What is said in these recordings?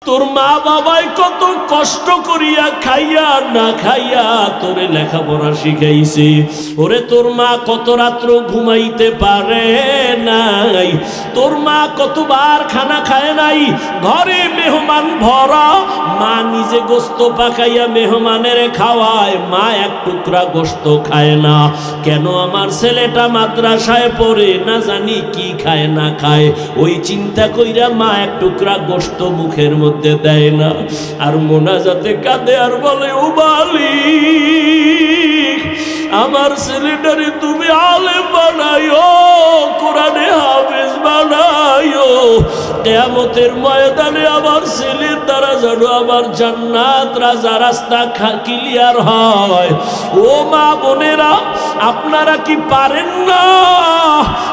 তোর মা বাবাই কত কষ্ট করিয়া খাইয়া না খাইয়া তোরে লেখাপড়া শিখাইছে। ওরে তোর মা কত রাত্র ঘুমাইতে পারে নাই, তোর মা কতবার খানা খায় নাই। ঘরে মেহমান ভরা, মা নিজে গোস্ত পাকাইয়া মেহমানের খাওয়ায়, মা এক টুকরা গোস্ত খায় না। কেন আমার ছেলেটা মাদ্রাসায় পড়ে, না জানি কি খায় না খায়, ওই চিন্তা কইরা মা এক টুকরা গোস্ত মুখের মধ্যে দেয় না। আর মোনাজাতে কাঁদে আর বলে, ও মালিক আমার ছেলেটারে তুমি আলেম বানাইও, কোরআনে হাফেজ বানাইও, কিয়ামতের ময়দানে আমার ছেলের দ্বারা যেন আমার জান্নাত রাজা রাস্তা ক্লিয়ার হয়। ও মা বোনেরা, আপনারা কি পারেন না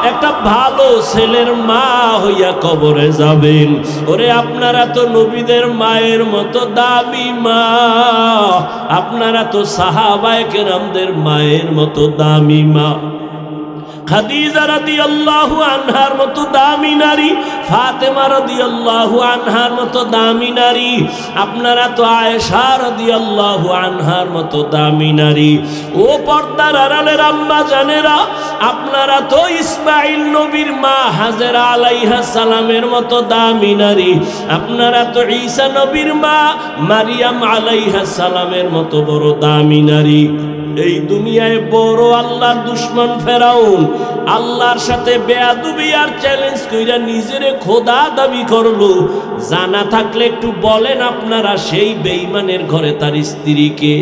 একটা ভালো ছেলের মা হইয়া কবরে যাবেন? ওরে আপনারা তো নবীদের মায়ের মতো দামি মা, আপনারা তো সাহাবায়ে কেরামদের মায়ের মতো দামি মা। খাদিজা রাদিয়াল্লাহু আনহার মতো দামি নারী, ফাতেমা রাদিয়াল্লাহু আনহার মতো দামি নারী, আপনারা তো আয়েশা রাদিয়াল্লাহু আনহার মতো দামি নারী। ও পর্দার আড়ালের আম্মা জানেরা, আপনারা তো ইসমাইল নবীর মা হাজেরা আলাইহিস সালামের মতো দামি নারী, আপনারা তো ঈসা নবীর মা মারিয়াম আলাইহিস সালামের মতো বড় দামি নারী। এই দুনিয়ায় বড় আল্লাহর দুশমন ফেরাউন আল্লাহর সাথে বেয়াদবি আর চ্যালেঞ্জ কইরা নিজেরে খোদা দাবি করলো। জানা থাকলে একটু বলেন আপনারা, সেই বেঈমানের ঘরে তার স্ত্রীকে।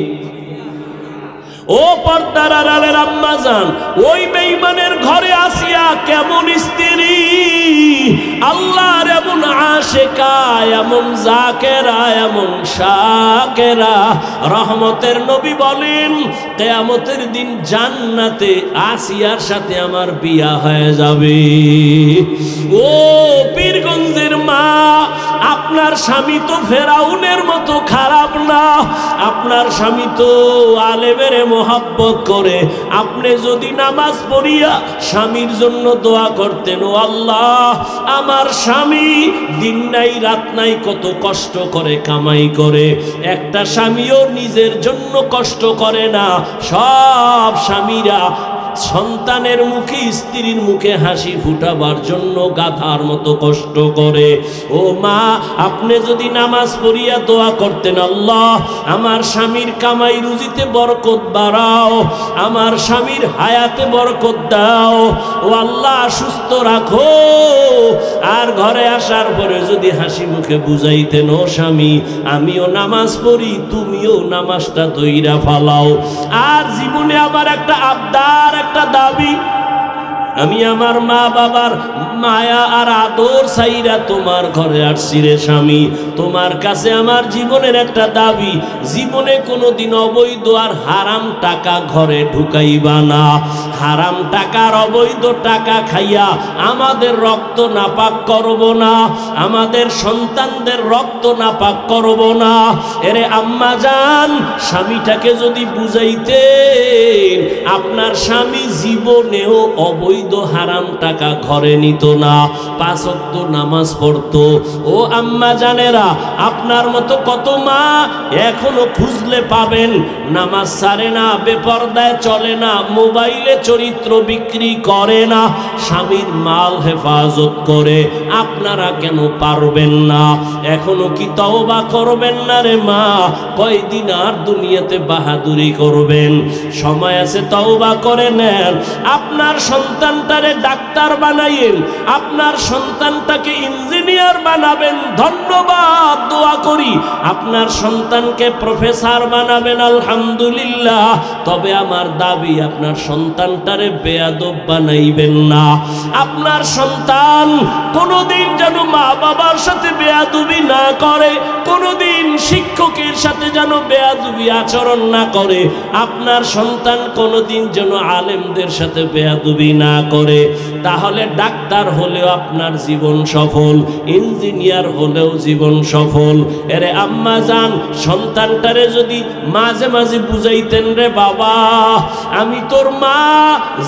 ও পর্দার আড়ালের আম্মা জান, ওই বেঈমানের ঘরে আসিয়া কেমন স্ত্রী, আল্লাহর এমন আশিকা, এমন জাকেরা, এমন শাকেরা। রহমতের নবী বলেন, কিয়ামতের দিন জান্নাতে আসিয়ার সাথে আমার বিয়া হয়ে যাবে। ও পীরগঞ্জের মা, আপনার স্বামী তো ফেরাউনের মতো খারাপ না, আপনার স্বামী তো আলেমের মোহাব্বত করে। আপনি যদি নামাজ পড়িয়া স্বামীর জন্য দোয়া করতেন, ও আল্লাহ আমার স্বামী দিন নাই রাত নাই কত কষ্ট করে কামাই করে, একটা স্বামীও নিজের জন্য কষ্ট করে না। সব স্বামীরা সন্তানের মুখে, স্ত্রীর মুখে হাসি ফুটাবার জন্য গাধার মতো কষ্ট করে। ও মা, আপনি যদি নামাজ পড়িয়া দোয়া করতেন, আল্লাহ আমার স্বামীর কামাই রুজিতে বরকত বাড়াও, আমার স্বামীর হায়াতে বরকত দাও, ও আল্লাহ সুস্থ রাখো। আর ঘরে আসার পরে যদি হাসি মুখে বুঝাইতেন, ও স্বামী আমিও নামাজ পড়ি, তুমিও নামাজটা ধইরা ফালাও। আর জীবনে আমার একটা আবদার, একটা দাবি, আমি আমার মা বাবার মায়া আর আদর চাইরা তোমার ঘরে আসছি রে স্বামী। তোমার কাছে আমার জীবনের একটা দাবি, জীবনে কোনোদিন অবৈধ আর হারাম টাকা ঘরে ঢুকাইবা না। হারাম টাকার অবৈধ টাকা খাইয়া আমাদের রক্ত নাপাক করব না, আমাদের সন্তানদের রক্ত নাপাক করব না। এরে আম্মা জান, স্বামীটাকে যদি বুঝাইতেন, আপনার স্বামী জীবনেও অবৈধ হারাম টাকা ঘরে নিত না, 5 ওয়াক্ত নামাজ পড়তো। ও আম্মা জানেরা, আপনার মতো কত মা এখনো খুঁজলে পাবেন, নামাজ ছাড়ে না, বেপরদায় চলে না, মোবাইলে চরিত্র বিক্রি করে না, স্বামীর মাল হেফাজত করে। আপনারা কেন পারবেন না? এখনো কি তওবা করবেন না রে মা? কয়দিন আর দুনিয়াতে বাহাদুরি করবেন? সময় আছে, তওবা করে নেন। আপনার সন্তানটারে ডাক্তার বানাইয়েন, আপনার সন্তানটাকে ইঞ্জিনিয়ার বানাবেন, ধন্যবাদ, দোয়া করি। আপনার সন্তানকে প্রফেসর বানাবেন, আলহামদুলিল্লাহ। তবে আমার দাবি, আপনার সন্তানটারে বেয়াদব বানাইবেন না। আপনার সন্তান কোনোদিন যেন মা বাবার সাথে বেয়াদবি না করে, কোনোদিন শিক্ষকের সাথে যেন বেয়াদবি আচরণ না করে, আপনার সন্তান কোনোদিন যেন আলেমদের সাথে বেয়াদবি না করে। তাহলে ডাক্তার হলেও আপনার জীবন সফল, ইঞ্জিনিয়ার হলেও জীবন সফল। এরে আম্মা জান, সন্তানটারে যদি মাঝে মাঝে বুঝাইতেন, রে বাবা আমি তোর মা,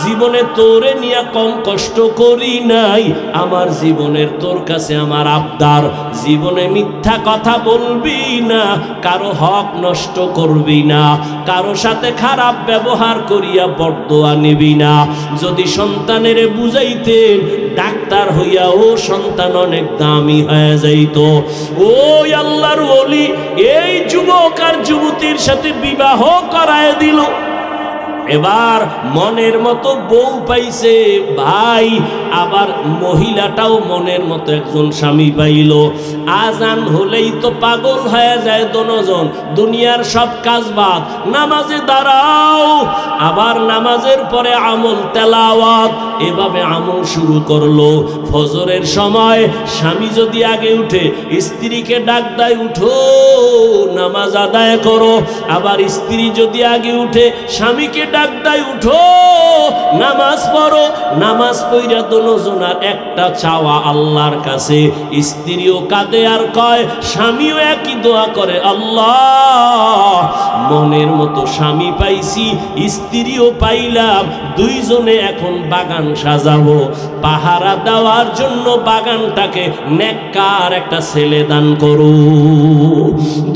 জীবনে তোরে নিয়ে কম কষ্ট করি নাই, আমার জীবনের তোর কাছে আমার আবদার, জীবনে মিথ্যা কথা বলবি না, কারো হক নষ্ট করবি না, কারো সাথে খারাপ ব্যবহার করিয়া বরদোয়া নিবি না। যদি সন্তানের বুঝাইতেন, ডাক্তার হইয়া ও সন্তান অনেক দামি হয়ে যাইত। ওই আল্লাহর ওলি এই যুবক আর যুবতীর সাথে বিবাহ করায় দিল। এবার মনের মতো বউ পাইছে ভাই, আবার মহিলাটাও মনের মতো একজন স্বামী পাইল। আজান হলেই তো পাগল হয়ে যায় দনজন, দুনিয়ার সব কাজ বাদ, নামাজে দাঁড়াও, আবার নামাজের পরে আমল তেলাওয়াত, এভাবে আমল শুরু করলো। ফজরের সময় স্বামী যদি আগে উঠে, স্ত্রীকে ডাক দেয়, উঠো নামাজ আদায় করো। আবার স্ত্রী যদি আগে উঠে, স্বামীকে ডাক দেয়, উঠো নামাজ পড়ো। নামাজ পড়া দোনোজনার একটা চাওয়া আল্লাহর কাছে, স্ত্রীও কাঁদে আর কয়, স্বামীও একই দোয়া করে, আল্লাহ মনের মতো স্বামী পাইছি, স্ত্রীও পাইলাম, দুইজনে এখন বাগান সাজাবো, পাহারা দেওয়ার জন্য বাগানটাকে নেককার একটা ছেলে দান করো।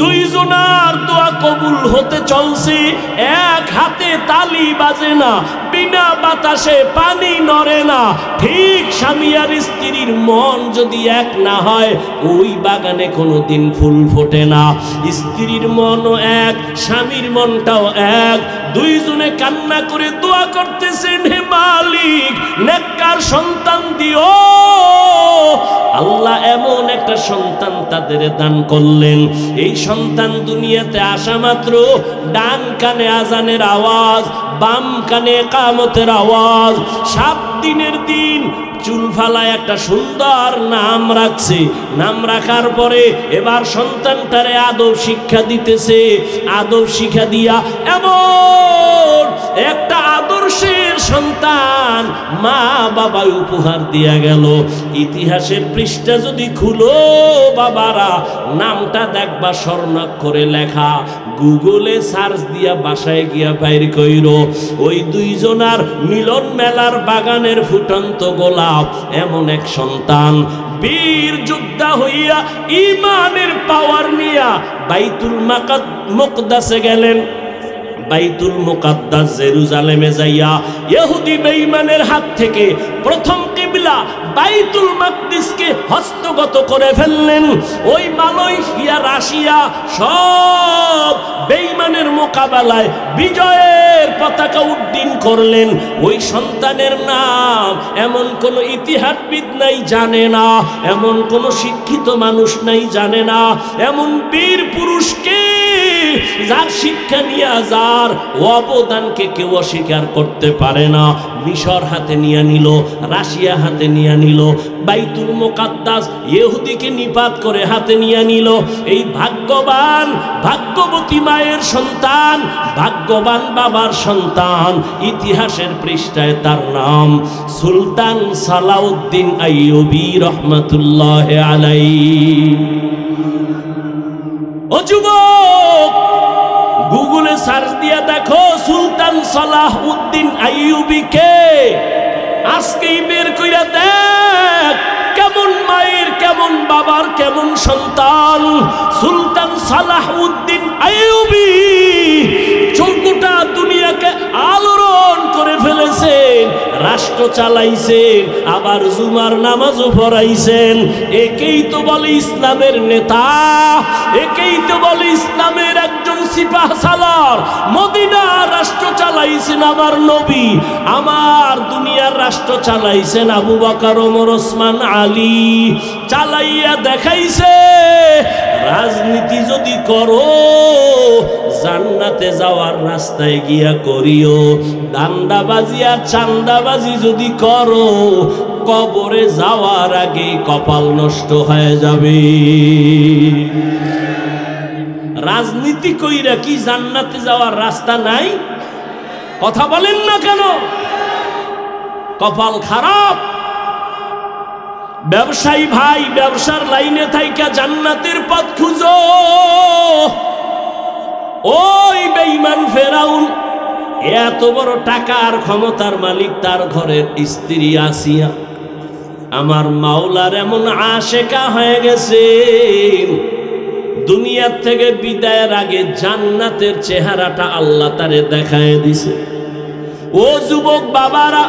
দুইজনার দোয়া কবুল হতে চলছে, এক হাতে তালি বাজে না, বিনা বাতাসে পানি নড়ে না। ঠিক স্বামী আর স্ত্রীর মন যদি এক না হয়, ওই বাগানে কোনোদিন ফুল ফোটে না। স্ত্রীর মনও এক, স্বামীর মনটাও এক, দুইজনে কান্না করে দোয়া করতেছেন, হে মালিক নেককার সন্তান দিও। আল্লাহ এমন একটা সন্তান তাদের দান করলেন। এই সন্তান দুনিয়াতে আসা মাত্র ডান কানে আজানের আওয়াজ, বাম কানে ইকামতের আওয়াজ। 7 দিনের দিন চুল ফালায় একটা সুন্দর নাম রাখছে। নাম রাখার পরে এবার সন্তানটারে আদব শিক্ষা দিতেছে। আদব শিক্ষা দিয়া এমন একটা আদর্শের সন্তান মা বাবা উপহার দিয়া গেল। ইতিহাসের পৃষ্ঠা যদি খুলো বাবারা, নামটা দেখবা স্বর্ণাক্ষরে লেখা, গুগলে সার্চ দিয়া বাসায় গিয়া বাইর কইরো। ওই দুইজনার মিলন মেলার বাগানের ফুটন্ত গোলাপ, এমন এক সন্তান বীর যোদ্ধা হইয়া ইমানের পাওয়ার নিয়া বাইতুল মুকদ্দাসে গেলেন। বাইতুল মুকাদ্দাস জেরুজালেমে যাইয়া ইহুদি বেঈমানের হাত থেকে প্রথম কিবলা বাইতুল মাকদিসকে হস্তগত করে ফেললেন। ওই মালয়েশিয়া, রাশিয়া সব বেঈমানের মোকাবেলায় বিজয়ের পতাকা উড্ডীন করলেন। ওই সন্তানের নাম এমন কোনো ইতিহাসবিদ নাই জানে না, এমন কোনো শিক্ষিত মানুষ নাই জানে না, এমন বীর পুরুষকে যার শিক্ষা নিয়ে যার অবদানকে কেউ অস্বীকার করতে পারে না। মিশর হাতে নিয়ে নিল, রাশিয়া হাতে নিয়ে নিল, বাইতুল মুকাদ্দাস ইহুদিকে নিপাত করে হাতে নিয়ে নিল। এই ভাগ্যবান ভাগ্যবতী মায়ের সন্তান, ভাগ্যবান বাবার সন্তান, ইতিহাসের পৃষ্ঠায় তার নাম সুলতান সালাউদ্দিন আইয়ুবী রহমাতুল্লাহ আলাইহি। ও যুবক, গুগলে সার্চ দিয়ে দেখো সুলতান সালাউদ্দিন আইয়ুবী কে। আজকেই বের কইরা দেখ, কেমন মায়ের, কেমন বাবার, কেমন সন্তান। সুলতান সালাউদ্দিন আইয়ুবী গোটা দুনিয়াকে আলোড়ন করে ফেলেছেন, রাষ্ট্র চালাইছেন, আবার জুমার নামাজও পড়াইছেন। একেই তো বলে ইসলামের নেতা, একেই তো বলে ইসলামের একজন সিপাহ সালার। মদিনার রাষ্ট্র চালাইছেন আমার নবী, আমার দুনিয়ার রাষ্ট্র চালাইছেন আবু বকর, ওমর, ওসমান, আলী। চালাইয়া দেখাইছে রাজনীতি যদি করো জান্নাতে যাওয়ার রাস্তায় গিয়া করিও, দান্দাবাজি আর চান্দাবাজি যদি করো কবরে যাওয়ার আগে কপাল নষ্ট হয়ে যাবে। রাজনীতি কইরা কি জান্নাতে যাওয়ার রাস্তা নাই? কথা বলেন না কেন? কপাল খারাপ। ব্যবসায়ী ভাই, ব্যবসার লাইনে থাইকা জান্নাতের পথ খুঁজো। ওই বেঈমান ফেরাউন এত বড় টাকা আর ক্ষমতার মালিক, তার ঘরের স্ত্রী আসিয়া আমার মাওলার এমন আশেকা হয়ে গেছে, দুনিয়ার থেকে বিদায়ের আগে জান্নাতের চেহারাটা আল্লাহ তারে দেখায় দিছে। ও যুবক বাবারা,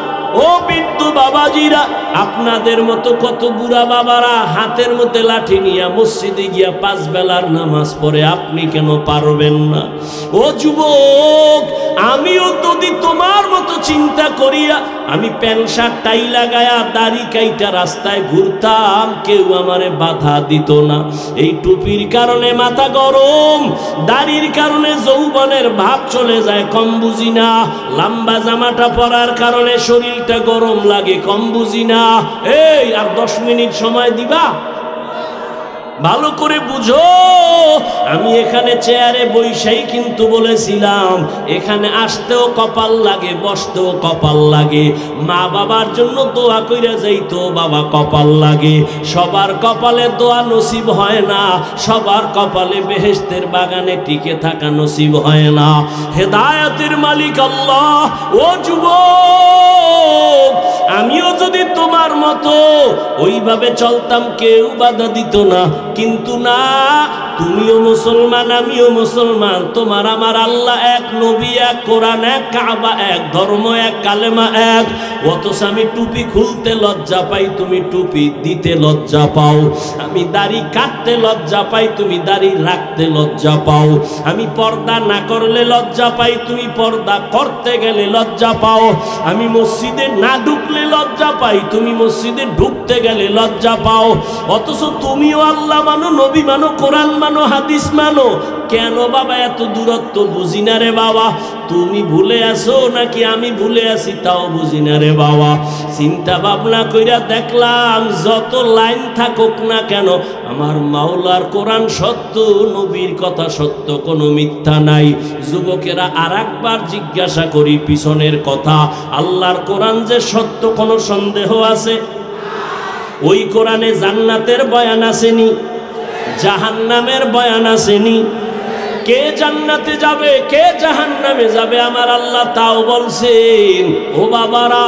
ও বৃদ্ধ বাবাজিরা, আপনাদের মতো কত বুড়া বাবারা হাতের মধ্যে লাঠি নিয়ে মসজিদে গিয়া 5 বেলার নামাজ পড়ে, আপনি কেন পারবেন না? ও যুবক, আমিও যদি তোমার মতো চিন্তা করিয়া আমি প্যান্ট শার্ট টাই লাগায়া দাড়ি কাইটা রাস্তায় ঘুরতাম, কেউ আমারে বাধা দিত না। এই টুপির কারণে মাথা গরম, দাড়ির কারণে যৌবনের ভাব চলে যায়, কম বুঝি না। লম্বা জামাটা পরার কারণে শরীরটা গরম লাগে, কম বুঝি না। এই আর 10 মিনিট সময় দিবা? ভালো করে বুঝো, আমি এখানে চেয়ারে বইসাই কিন্তু বলেছিলাম এখানে আসতেও কপাল লাগে, বসতেও কপাল লাগে। মা বাবার জন্য দোয়া কইরা যাইতো বাবা, কপাল লাগে। সবার কপালে দোয়া নসিব হয় না, সবার কপালে বেহেশতের বাগানে টিকে থাকা নসিব হয় না। হেদায়েতের মালিক আল্লাহ। ও যুবক, আমিও যদি তোমার মতো ওইভাবে চলতাম কেউ বাধা দিত না, কিন্তু না, তুমিও মুসলমান, আমিও মুসলমান, তোমার আমার আল্লাহ এক, নবী এক, কোরআন এক, কাবা এক, ধর্ম এক, কালেমা এক। অথচ আমি টুপি খুলতে লজ্জা পাই, তুমি টুপি দিতে লজ্জা পাও। আমি দাড়ি কাটতে লজ্জা পাই, তুমি দাড়ি রাখতে লজ্জা পাও। আমি পর্দা না করলে লজ্জা পাই, তুমি পর্দা করতে গেলে লজ্জা পাও। আমি মসজিদে না ঢুকলে লজ্জা পাই, তুমি মসজিদে ঢুকতে গেলে লজ্জা পাও। অথচ তুমিও আল্লাহ মানো, নবী মানো, কোরআন মানো, হাদিস মানো। কেন বাবা এত দূরত্ব? বুঝি না রে বাবা। তুমি ভুলে আসো নাকি আমি ভুলে আসি তাও বুঝি না রে বাবা। চিন্তা ভাবনা কইরা দেখলাম যত লাইন থাকুক না কেন, আমার মাওলার কোরআন সত্য, নবীর কথা সত্য, কোনো মিথ্যা নাই। যুবকেরা আর একবার জিজ্ঞাসা করি পিছনের কথা, আল্লাহর কোরআন যে সত্য কোনো সন্দেহ আছে? ওই কোরআনে জান্নাতের বয়ান আসেনি? জাহান্নামের বয়ান আসেনি? কে জান্নাতে যাবে, কে জাহান্নামে যাবে আমার আল্লাহ তাও বলছেন। ও বাবারা,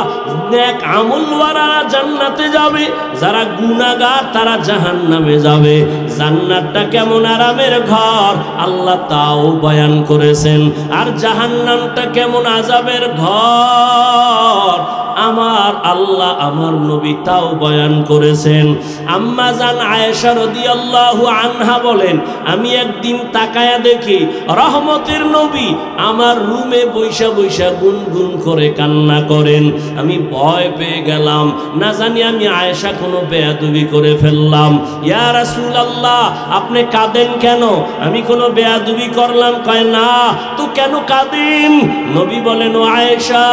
নেক আমলওয়ালা জান্নাতে যাবে, যারা গুনাহগার তারা জাহান্নামে যাবে। জান্নাতটা কেমন আরামের ঘর আল্লাহ তাও বয়ান করেছেন, আর জাহান্নামটা কেমন আযাবের ঘর আমার আল্লাহ আমার নবী তাও বয়ান করেছেন। আম্মা জান আয়েশা রাদিয়াল্লাহু আনহা বলেন, আমি একদিন তাকায়া দেখি রহমতের নবী আমার রুমে বৈশা বৈশা গুনগুন করে কান্না করেন। আমি ভয় পেয়ে গেলাম, না জানি আমি আয়েশা কোনো বেয়াদবি করে ফেললাম। ইয়া রাসূলুল্লাহ, আপনি কাঁদেন কেন? আমি কোনো বেয়াদবি করলাম? কয় না। তো কেন কাঁদেন? নবী বলেন, ও আয়েশা,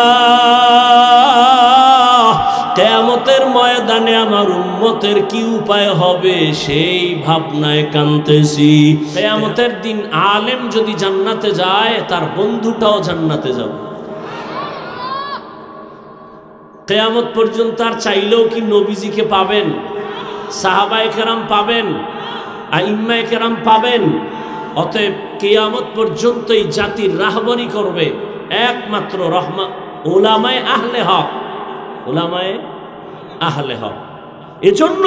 কিয়ামতের ময়দানে আমার উম্মতের কি উপায় হবে সেই ভাবনায় কাঁদতেছি। কিয়ামতের দিন আলেম যদি জান্নাতে যায়, তার বন্ধুটাও জান্নাতে যাবে। কিয়ামত পর্যন্ত আর চাইলেও কি নবীজিকে পাবেন? সাহাবায়ে কেরাম পাবেন? আইম্মায়ে কেরাম পাবেন? অতএব কিয়ামত পর্যন্ত এই জাতির রাহবরি করবে একমাত্র উলামায়ে আহলে হক। উলামায়ে আহলে হক। এজন্য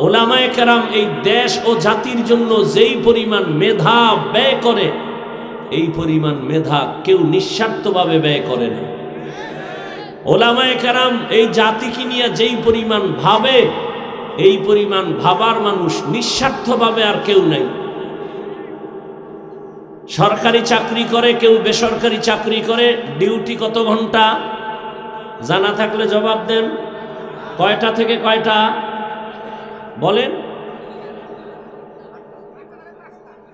উলামায়ে কেরাম এই দেশ ও জাতির জন্য যেই পরিমাণ মেধা ব্যয় করে, এই পরিমাণ মেধা কেউ নিঃস্বার্থভাবে ব্যয় করে না। উলামায়ে কেরাম এই জাতিকে নিয়ে যেই পরিমাণ ভাবে, এই পরিমাণ ভাবার মানুষ নিঃস্বার্থভাবে আর কেউ নাই। সরকারি চাকরি করে, কেউ বেসরকারি চাকরি করে। ডিউটি কত ঘন্টা জানা থাকলে জবাব দেন। কয়টা থেকে কয়টা বলেন?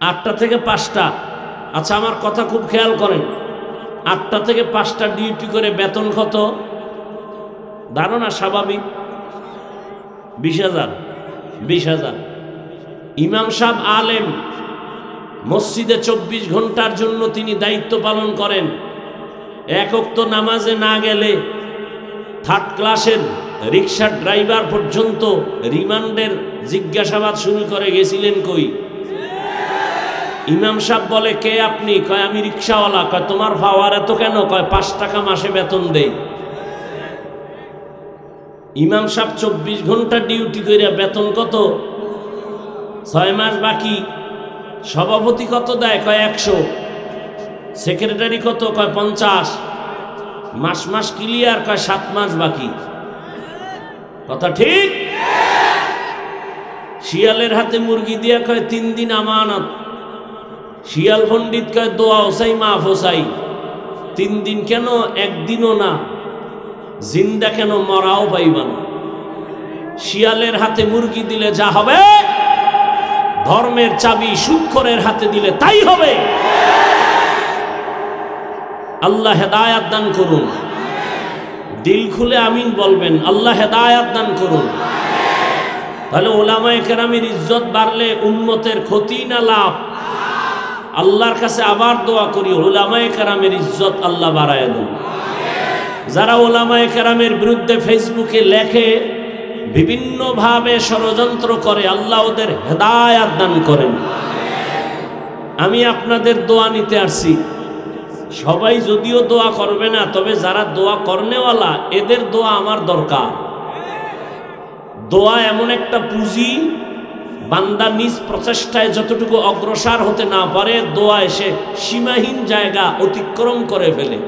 8টা থেকে 5টা। আচ্ছা, আমার কথা খুব খেয়াল করেন। 8টা থেকে 5টা ডিউটি করে বেতন কত ধারণা? স্বাভাবিক 20,000। 20,000। ইমাম সাহেব আলেম মসজিদে 24 ঘন্টার জন্য তিনি দায়িত্ব পালন করেন। এক ওয়াক্ত নামাজে না গেলে থার্ড ক্লাসের রিক্সার ড্রাইভার পর্যন্ত রিমান্ডের জিজ্ঞাসাবাদ শুরু করে, গেছিলেন কই? ইমাম সাহেব বলে, কে আপনি? কয় আমি রিক্সাওয়ালা। কয় তোমার পাওয়ার এত কেন? কয় 5 টাকা মাসে বেতন দেই। ইমাম সাহেব 24 ঘন্টা ডিউটি করে বেতন কত? 6 মাস বাকি। সভাপতি কত দেয়? কয় 100। সেক্রেটারি কত? কয় 50। মাস মাস ক্লিয়ার। কয় 7 মাস বাকি। কথা ঠিক? শিয়ালের হাতে মুরগি দিয়া কয় 3 দিন আমানত। শিয়াল পণ্ডিত কয় দোয়া হোসাই মাফ হোসাই। 3 দিন কেন? 1 দিনও না। জিন্দা কেন? মরাও পাইবান। শিয়ালের হাতে মুরগি দিলে যা হবে, ধর্মের চাবি সুদখোরের হাতে দিলে তাই হবে। আল্লাহ হেদায়াত দান করুন। দিল খুলে আমিন বলবেন। আল্লাহ হেদায়াত দান করুন। তাহলে ওলামায়ে কেরামের ইজ্জত বাড়লে উম্মতের ক্ষতি না লাভ? আল্লাহর কাছে আবার দোয়া করি, ওলামায়ে কেরামের ইজ্জত আল্লাহ বাড়ায় দেন। যারা ওলামায়ে কেরামের বিরুদ্ধে ফেসবুকে লেখে, বিভিন্নভাবে ষড়যন্ত্র করে, আল্লাহ ওদের হেদায়াত দান করেন। আমি আপনাদের দোয়া নিতে আসছি। সবাই যদিও দোয়া করবে না, তবে যারা দোয়া করনেওয়ালা এদের দোয়া আমার দরকার। দোয়া এমন একটা পুঁজি, বান্দা নিজ প্রচেষ্টায় যতটুকু অগ্রসর হতে না পারে, দোয়া এসে সীমাহীন জায়গা অতিক্রম করে ফেলে।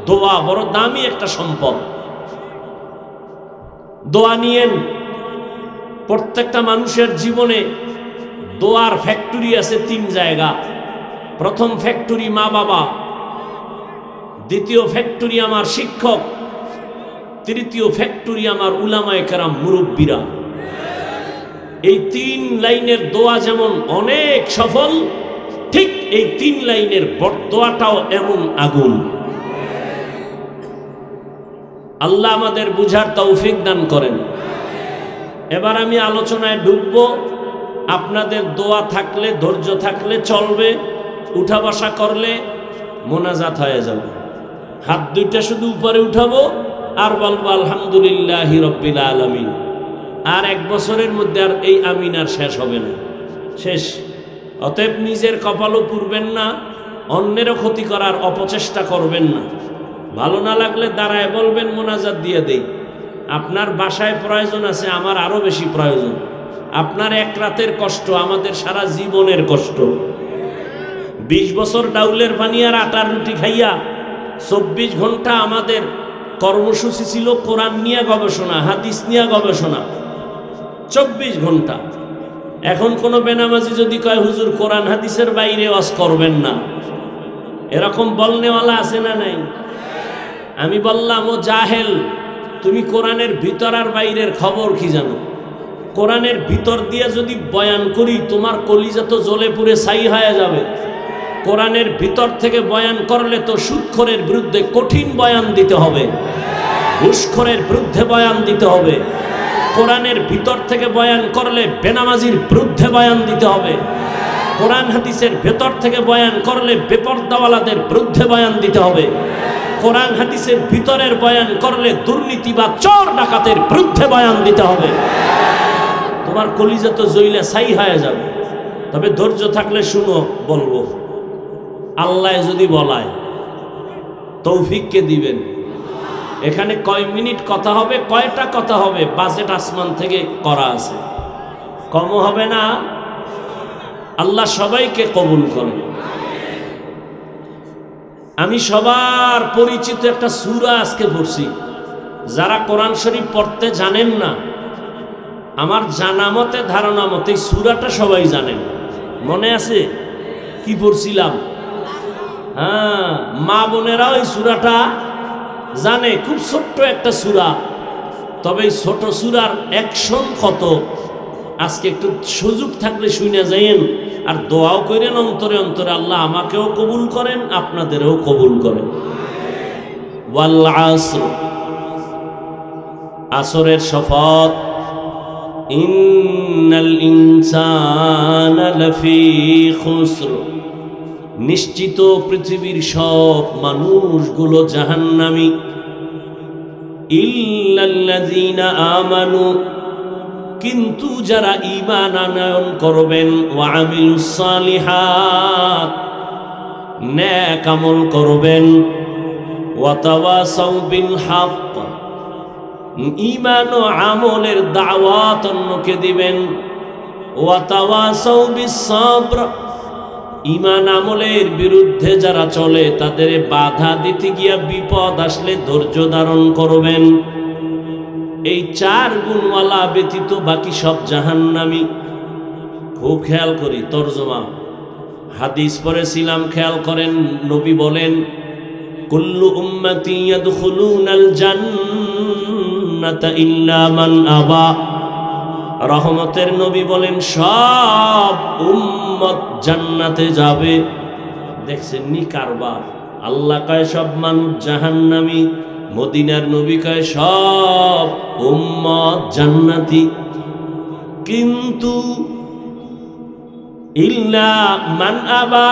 দোয়া বড় দামি একটা সম্পদ। দোয়া নিয়েন। প্রত্যেকটা মানুষের জীবনে দোয়ার ফ্যাক্টরি আছে 3 জায়গা। প্রথম ফ্যাক্টরি মা বাবা, দ্বিতীয় ফ্যাক্টরি আমার শিক্ষক, তৃতীয় ফ্যাক্টরি আমার উলামায়ে কেরাম মুরব্বীরা। এই 3 লাইনের দোয়া যেমন অনেক সফল, ঠিক এই 3 লাইনের বরদোয়াটাও এমন আগুন। আল্লাহ আমাদের বুঝার তৌফিক দান করেন। এবার আমি আলোচনায় ঢুকব। আপনাদের দোয়া থাকলে, ধৈর্য থাকলে চলবে, উঠা বসা করলে মোনাজাত হয়ে যাবে। হাত দুইটা শুধু উপরে উঠাবো আর বলবো আলহামদুলিল্লাহি রাব্বিল আলামিন। আর 1 বছরের মধ্যে আর এই আমিন আর শেষ হবে না, শেষ। অতএব নিজের কপালও পুরবেন না, অন্যেরও ক্ষতি করার অপচেষ্টা করবেন না। ভালো না লাগলে দাঁড়ায় বলবেন, মোনাজাত দিয়ে দেই। আপনার বাসায় প্রয়োজন আছে, আমার আরো বেশি প্রয়োজন। আপনার 1 রাতের কষ্ট আমাদের সারা জীবনের কষ্ট। 20 বছর ডাউলের পানি আর আটার রুটি খাইয়া 24 ঘন্টা আমাদের কর্মসূচি ছিল কোরআন নিয়ে গবেষণা, হাদিস নিয়ে গবেষণা। 24 ঘন্টা। এখন কোনো বেনামাজি যদি কয় হুজুর কোরআন হাদিসের বাইরে ওয়াজ করবেন না, এরকম বলনেওয়ালা আছে না নাই? আমি বললাম, ও জাহেল, তুমি কোরআনের ভিতর আর বাইরের খবর কি জানো? কোরআনের ভিতর দিয়ে যদি বয়ান করি, তোমার কলিজা তো জ্বলে পুড়ে ছাই হয়ে যাবে। কোরআনের ভিতর থেকে বয়ান করলে তো সুদখোরের বিরুদ্ধে কঠিন বয়ান দিতে হবে, ঘুষখোরের বিরুদ্ধে বয়ান দিতে হবে। কোরআনের ভিতর থেকে বয়ান করলে বেনামাজির বিরুদ্ধে বয়ান দিতে হবে। কোরআন হাদিসের ভেতর থেকে বয়ান করলে বেপরদাওয়ালাদের বিরুদ্ধে বয়ান দিতে হবে। কোরআন হাদিসের ভিতরের বয়ান করলে দুর্নীতি বা চোর ডাকাতের বিরুদ্ধে বয়ান দিতে হবে। তোমার কলিজা তো জ্বলে ছাই হয়ে যাবে। তবে ধৈর্য থাকলে শুনো, বলবো। আল্লাহ যদি বলায়, তৌফিক কে দিবেন? এখানে কয় মিনিট কথা হবে, কয়টা কথা হবে, বাজেট আসমান থেকে করা আছে, কমও হবে না। আল্লাহ সবাইকে কবুল করেন। আমি সবার পরিচিত একটা সূরা আজকে পড়ছি। যারা কোরআন শরীফ পড়তে জানেন না, আমার জানা মতে, ধারণা মতে সূরাটা সবাই জানেন। মনে আছে কি পড়ছিলাম? হ্যাঁ, মা বোনেরাও এই সূরাটা জানে। খুব ছোট্ট একটা সূরা, তবে এই ছোট সূরার অ্যাকশন কত, আজকে একটু সুযোগ থাকলে শুনে যাইয়েন। আর দোয়াও করেন অন্তরে অন্তরে, আল্লাহ আমাকেও কবুল করেন, আপনাদেরও কবুল করেন। ওয়াল আসর, আসরের শপথ। ইন্নাল ইনসানা লাফি খুসর, নিশ্চিত পৃথিবীর সব মানুষগুলো জাহান্নামী, ইল্লাল্লাযীনা আমানু, কিন্তু যারা ঈমান আনয়ন করবেন, ওয়া আমিলুস সালিহাত, নেক আমল করবেন, ওয়া তাওয়াসাউ বিল হক, ঈমান ও আমলের দাওয়াত অন্যকে দিবেন, ওয়া তাওয়াসাউ বিস সাবর, ঈমান আমলের বিরুদ্ধে যারা চলে তাদের বাধা দিতে গিয়া বিপদ আসলে ধৈর্য ধারণ করবেন। এই 4 গুণওয়ালা ব্যতীত বাকি সব জাহান্নামী। খুব খেয়াল করি তরজমা, হাদিস পড়েছিলাম, খেয়াল করেন। নবী বলেন, কুল্লু উম্মতি ইয়াদখুলুনাল জান্নাতা ইল্লা মান আবা। রহমতের নবী বলেন, সব উম্মত জান্নাতে যাবে। দেখছেন নি কারবার? আল্লাহ কয় সব মানুষ জাহান্নামী, মদিনার নবী কয় সব উম্মত জান্নাতি। কিন্তু ইল্লা মান আবা,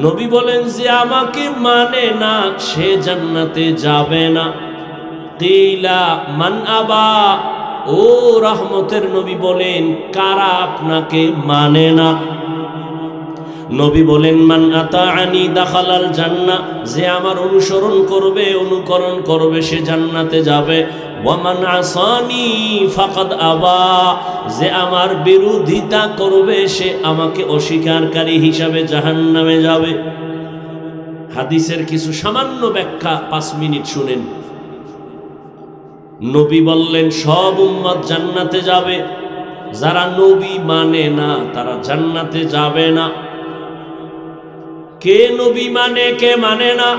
নবী বলেন যে আমাকে মানে না সে জান্নাতে যাবে না। কিলা মান আবা, ও রহমতের নবী বলেন কারা আপনাকে মানে না? নবী বলেন, মান আতাআনি দাখালাল জান্নাহ, যে আমার অনুসরণ করবে, অনুকরণ করবে সে জান্নাতে যাবে। ওয়া মান আসানি ফাকাদ আবা, যে আমার বিরোধিতা করবে সে আমাকে অস্বীকারকারী হিসাবে জাহান্নামে যাবে। হাদিসের কিছু সামান্য ব্যাখ্যা 5 মিনিট শুনেন। নবী বললেন সব উম্মত জান্নাতে যাবে, যারা নবী মানে না তারা জান্নাতে যাবে না। কে নবী মানে, কে মানে না?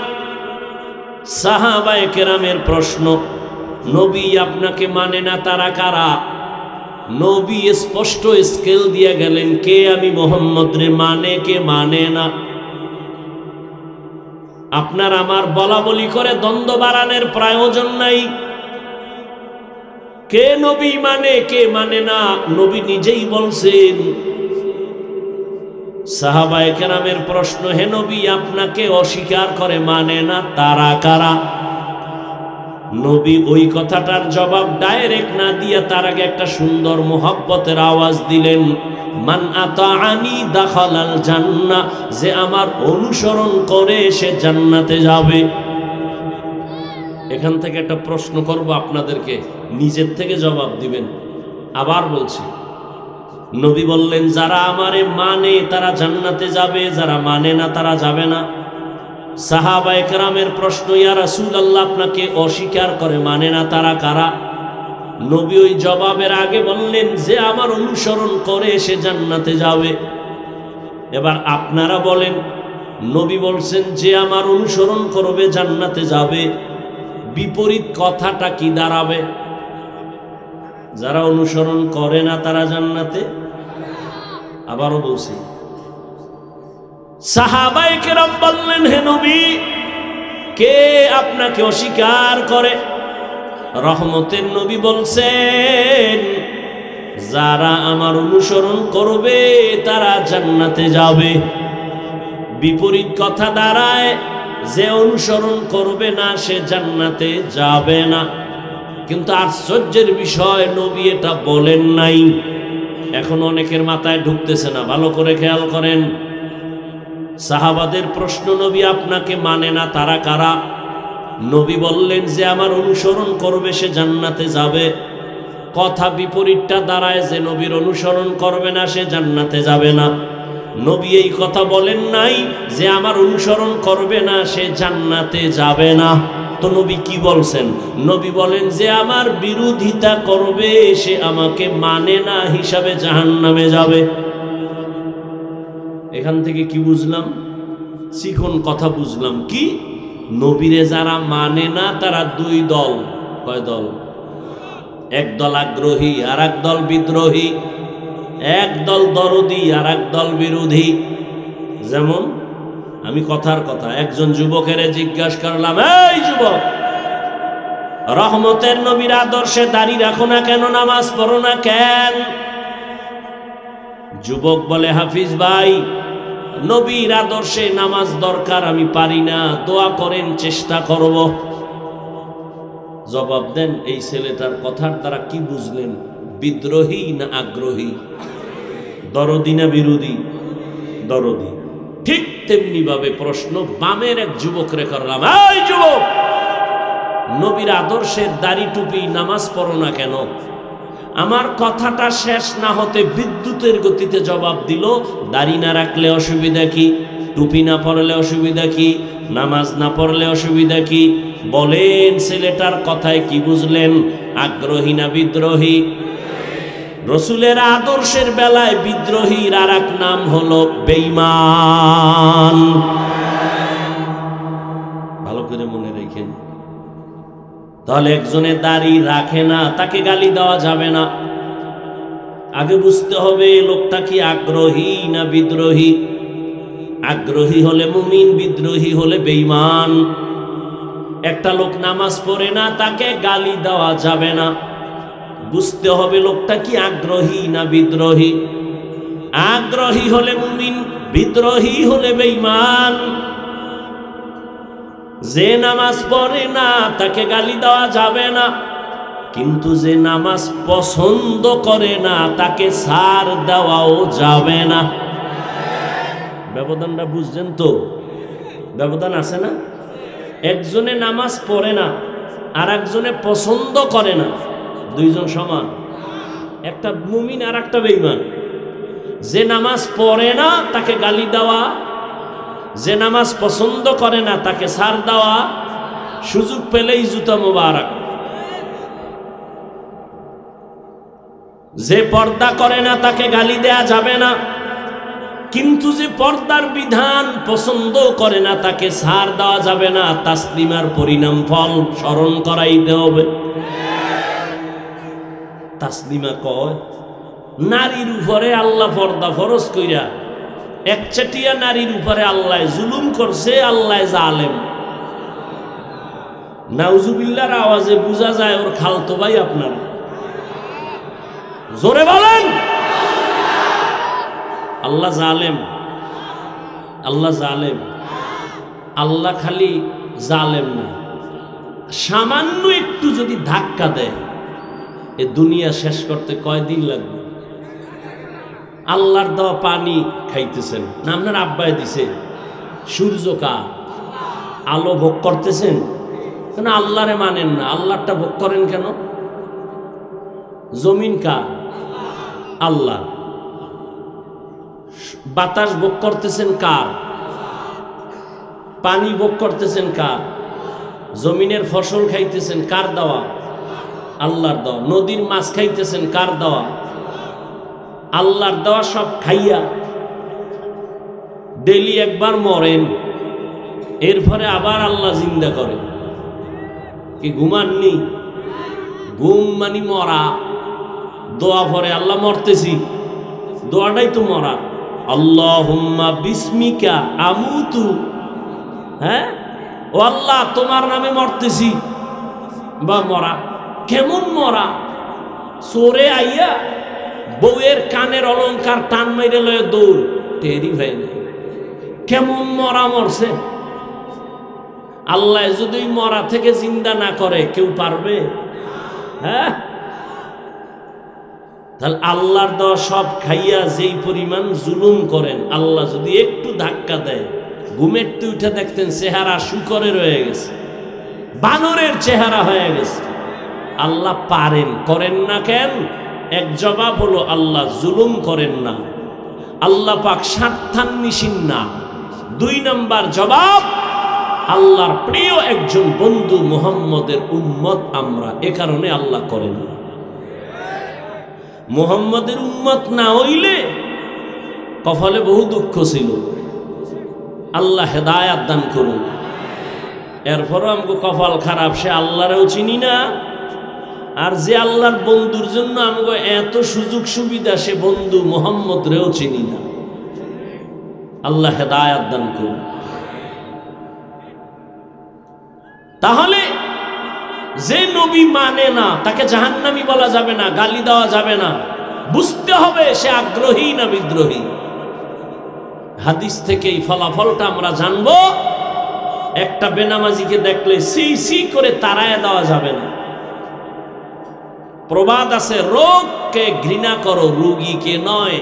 সাহাবায়ে কেরামের প্রশ্ন, নবী আপনাকে মানে না তারা কারা? নবী স্পষ্ট স্কেল দিয়ে গেলেন, কে আমি মুহাম্মদ রে মানে, কে মানে না। আপনার আমার বলা বলি করে দ্বন্দ্ব বাড়ানোর প্রয়োজন নাই। কে নবী মানে, কে মানে না, নবী নিজেই বলছেন। সাহাবায়ে কেরামের প্রশ্ন, হে নবী আপনাকে অস্বীকার করে মানে না তারা কারা? নবী ওই কথাটার জবাব ডাইরেক্ট না দিয়া তার আগে একটা সুন্দর মোহাব্বতের আওয়াজ দিলেন, মান আতাআনি দাখালাল জান্নাহ, যে আমার অনুসরণ করে সে জান্নাতে যাবে। এখান থেকে একটা প্রশ্ন করব আপনাদেরকে, নিজের থেকে জবাব দিবেন। আবার বলছি, নবী বললেন যারা আমারে মানে তারা জান্নাতে যাবে, যারা মানে না তারা যাবে না। সাহাবায়ে কেরামের প্রশ্ন, ইয়া রাসূলুল্লাহ আপনাকে অস্বীকার করে মানে না তারা কারা? নবী ওই জবাবের আগে বললেন যে আমার অনুসরণ করে সে জান্নাতে যাবে। এবার আপনারা বলেন, নবী বলছেন যে আমার অনুসরণ করবে জান্নাতে যাবে, বিপরীত কথাটা কি দাঁড়াবে? যারা অনুসরণ করে না তারা জান্নাতে। আবারও বলছি, সাহাবায়ে কেরাম বললেন, হে নবী কে আপনাকে অস্বীকার করে? রহমতের নবী বলছেন যারা আমার অনুসরণ করবে তারা জান্নাতে যাবে। বিপরীত কথা দাঁড়ায়, যে অনুসরণ করবে না সে জান্নাতে যাবে না। কিন্তু আশ্চর্যের বিষয় নবী এটা বলেন নাই। এখন অনেকের মাথায় ঢুকতেছে না, ভালো করে খেয়াল করেন। সাহাবাদের প্রশ্ন, নবী আপনাকে মানে না তারা কারা? নবী বললেন যে আমার অনুসরণ করবে সে জান্নাতে যাবে। কথা বিপরীতটা দাঁড়ায় যে নবীর অনুসরণ করবে না সে জান্নাতে যাবে না। নবী এই কথা বলেন নাই যে আমার অনুসরণ করবে না সে জান্নাতে যাবে না। তো নবী কি বলছেন? নবী বলেন যে আমার বিরোধিতা করবে সে আমাকে মানে না হিসাবে জাহান্নামে যাবে। এখান থেকে কি বুঝলাম? চিকন কথা বুঝলাম কি? নবীরে যারা মানে না তারা 2 দল। কয় দল? এক দল আগ্রহী আর এক দল বিদ্রোহী, এক দল দরদি আর এক দল বিরোধী। যেমন আমি কথার কথা, একজন যুবকের জিজ্ঞাসা করলাম, এই যুবক রহমতের নবীর আদর্শে দাড়ি রাখো না কেন, নামাজ পড়ো না কেন? যুবক বলে, হাফিজ ভাই নবীর আদর্শে নামাজ দরকার, আমি পারি না, দোয়া করেন, চেষ্টা করব। জবাব দেন, এই ছেলেটার কথার দ্বারা কি বুঝলেন? বিদ্রোহী না আগ্রহী? দরদি না বিরোধী? দরদি। ঠিক তেমনি ভাবে প্রশ্ন বামের এক যুবকরে করলাম, এই যুবক, নবীর আদর্শের দাড়ি টুপি নামাজ পড়ো না কেন? আমার কথাটা শেষ না হতে বিদ্যুতের গতিতে জবাব দিল, দাড়ি না রাখলে অসুবিধা কি? টুপি না পরলে অসুবিধা কি? নামাজ না পড়লে অসুবিধা কি? বলেন ছেলেটার কথায় কি বুঝলেন? আগ্রহী না বিদ্রোহী? রসুলের আদর্শের বেলায় বিদ্রোহীর আর এক নাম হলো বেঈমান। ভালো করে মনে রেখেন। তাহলে একজনে দাড়ি রাখে না, তাকে গালি দেওয়া যাবে না। আগে বুঝতে হবে লোকটা কি আগ্রহী না বিদ্রোহী। আগ্রহী হলে মুমিন, বিদ্রোহী হলে বেঈমান। একটা লোক নামাজ পড়ে না, তাকে গালি দেওয়া যাবে না। বুঝতে হবে লোকটা কি আগ্রহী না বিদ্রোহী। আগ্রহী হলে মুমিন, বিদ্রোহী হলে বেঈমান। যে নামাজ পড়ে না তাকে গালি দেওয়া যাবে না, কিন্তু যে নামাজ পছন্দ করে না তাকে ছাড় দেওয়াও যাবে না। ব্যবধানটা বুঝছেন তো? ব্যবধান আছে না? একজনে নামাজ পড়ে না আর একজনে পছন্দ করে না, দুইজন সমান? একটা মুমিন আর একটা বেঈমান। যে নামাজ পড়ে না তাকে গালি দেওয়া, যে নামাজ পছন্দ করে না তাকে ছাড় দেওয়া, সুযোগ পেলেই জুতা মোবারক। যে পর্দা করে না তাকে গালি দেয়া যাবে না, কিন্তু যে পর্দার বিধান পছন্দ করে না তাকে ছাড় দেওয়া যাবে না। তাসলিমার পরিণাম ফল স্মরণ করাইতে হবে। তাসলিমা কয়, নারীর উপরে আল্লাহ পর্দা ফরজ কইরা একচাটিয়া নারীর উপরে আল্লাহ জুলুম করছে, আল্লাহ জালেম। নাউজুবিল্লাহর আওয়াজে বোঝা যায় ওর খালতো ভাই আপনার। জোরে বলেন, আল্লাহ জালেম। আল্লাহ জালেম। আল্লাহ খালি জালেম না, সামান্য একটু যদি ধাক্কা দেয় এ দুনিয়া শেষ করতে কয়দিন লাগবে? আল্লাহর দেওয়া পানি খাইতেছেন না, আপনার আব্বাই দিছে? সূর্য কার? আলো ভোগ করতেছেন কেন? আল্লাহরে মানেন না, আল্লাহরটা ভোগ করেন কেন? জমিন কার? আল্লাহ। বাতাস ভোগ করতেছেন কার? পানি ভোগ করতেছেন কার? জমিনের ফসল খাইতেছেন কার দেওয়া? আল্লাহর দেওয়া। নদীর মাছ খাইতেছেন কার দেওয়া? আল্লাহর দেওয়া। সব খাইয়া ডেলি একবার মরেন, এরপরে আবার আল্লাহ জিন্দা করেন। কি ঘুমাননি? ঘুম মানি মরা। দোয়া পরে আল্লাহ মরতেছি, দোয়াটাই তো মরা। আল্লাহুম্মা বিসমিকা আমুতু। হ্যাঁ, ও আল্লাহ তোমার নামে মরতেছি, বা মরা। কেমন মরা? চোরে আইয়া বউয়ের কানের অলংকার টান মাইরে লয়ে দৌড়, টেরি ভাই না। কেমন মরা মরছে? আল্লাহ যদি মরা থেকে জিন্দা না করে কেউ পারবে? হ্যাঁ, তাহলে আল্লাহর দেওয়া সব খাইয়া যেই পরিমাণ জুলুম করেন, আল্লাহ যদি একটু ধাক্কা দেয়, ঘুমের তো উঠে দেখতেন চেহারা শুকরে রয়ে গেছে, বানরের চেহারা হয়ে গেছে। আল্লাহ পারেন, করেন না কেন? এক জবাব হলো আল্লাহ জুলুম করেন না, আল্লাহ পাক স্বার্থান্বেষী না। দুই নাম্বার জবাব, আল্লাহর প্রিয় একজন বন্ধু মুহাম্মদের উম্মত আমরা, এ কারণে আল্লাহ করেন না। মুহাম্মদের উম্মত না হইলে কপালে বহু দুঃখ ছিল। আল্লাহ হেদায়াত দান করুন। এরপরও আমাকে কপাল খারাপ, সে আল্লাহরেও চিনি না, আর যে আল্লাহর বন্ধুর জন্য আমাকে এত সুযোগ সুবিধা, সে বন্ধু মুহাম্মদ রেও চিনি না। আল্লাহ হেদায়াত দান করুন। তাহলে যে নবী মানে না তাকে জাহান্নামী বলা যাবে না, গালি দেওয়া যাবে না, বুঝতে হবে সে আগ্রহী না বিদ্রোহী। হাদিস থেকে এই ফলাফলটা আমরা জানবো। একটা বেনামাজিকে দেখলে সি সি করে তাড়ায় দেওয়া যাবে না। প্রবাদ আছে, রোগকে ঘৃণা করো রোগীকে নয়,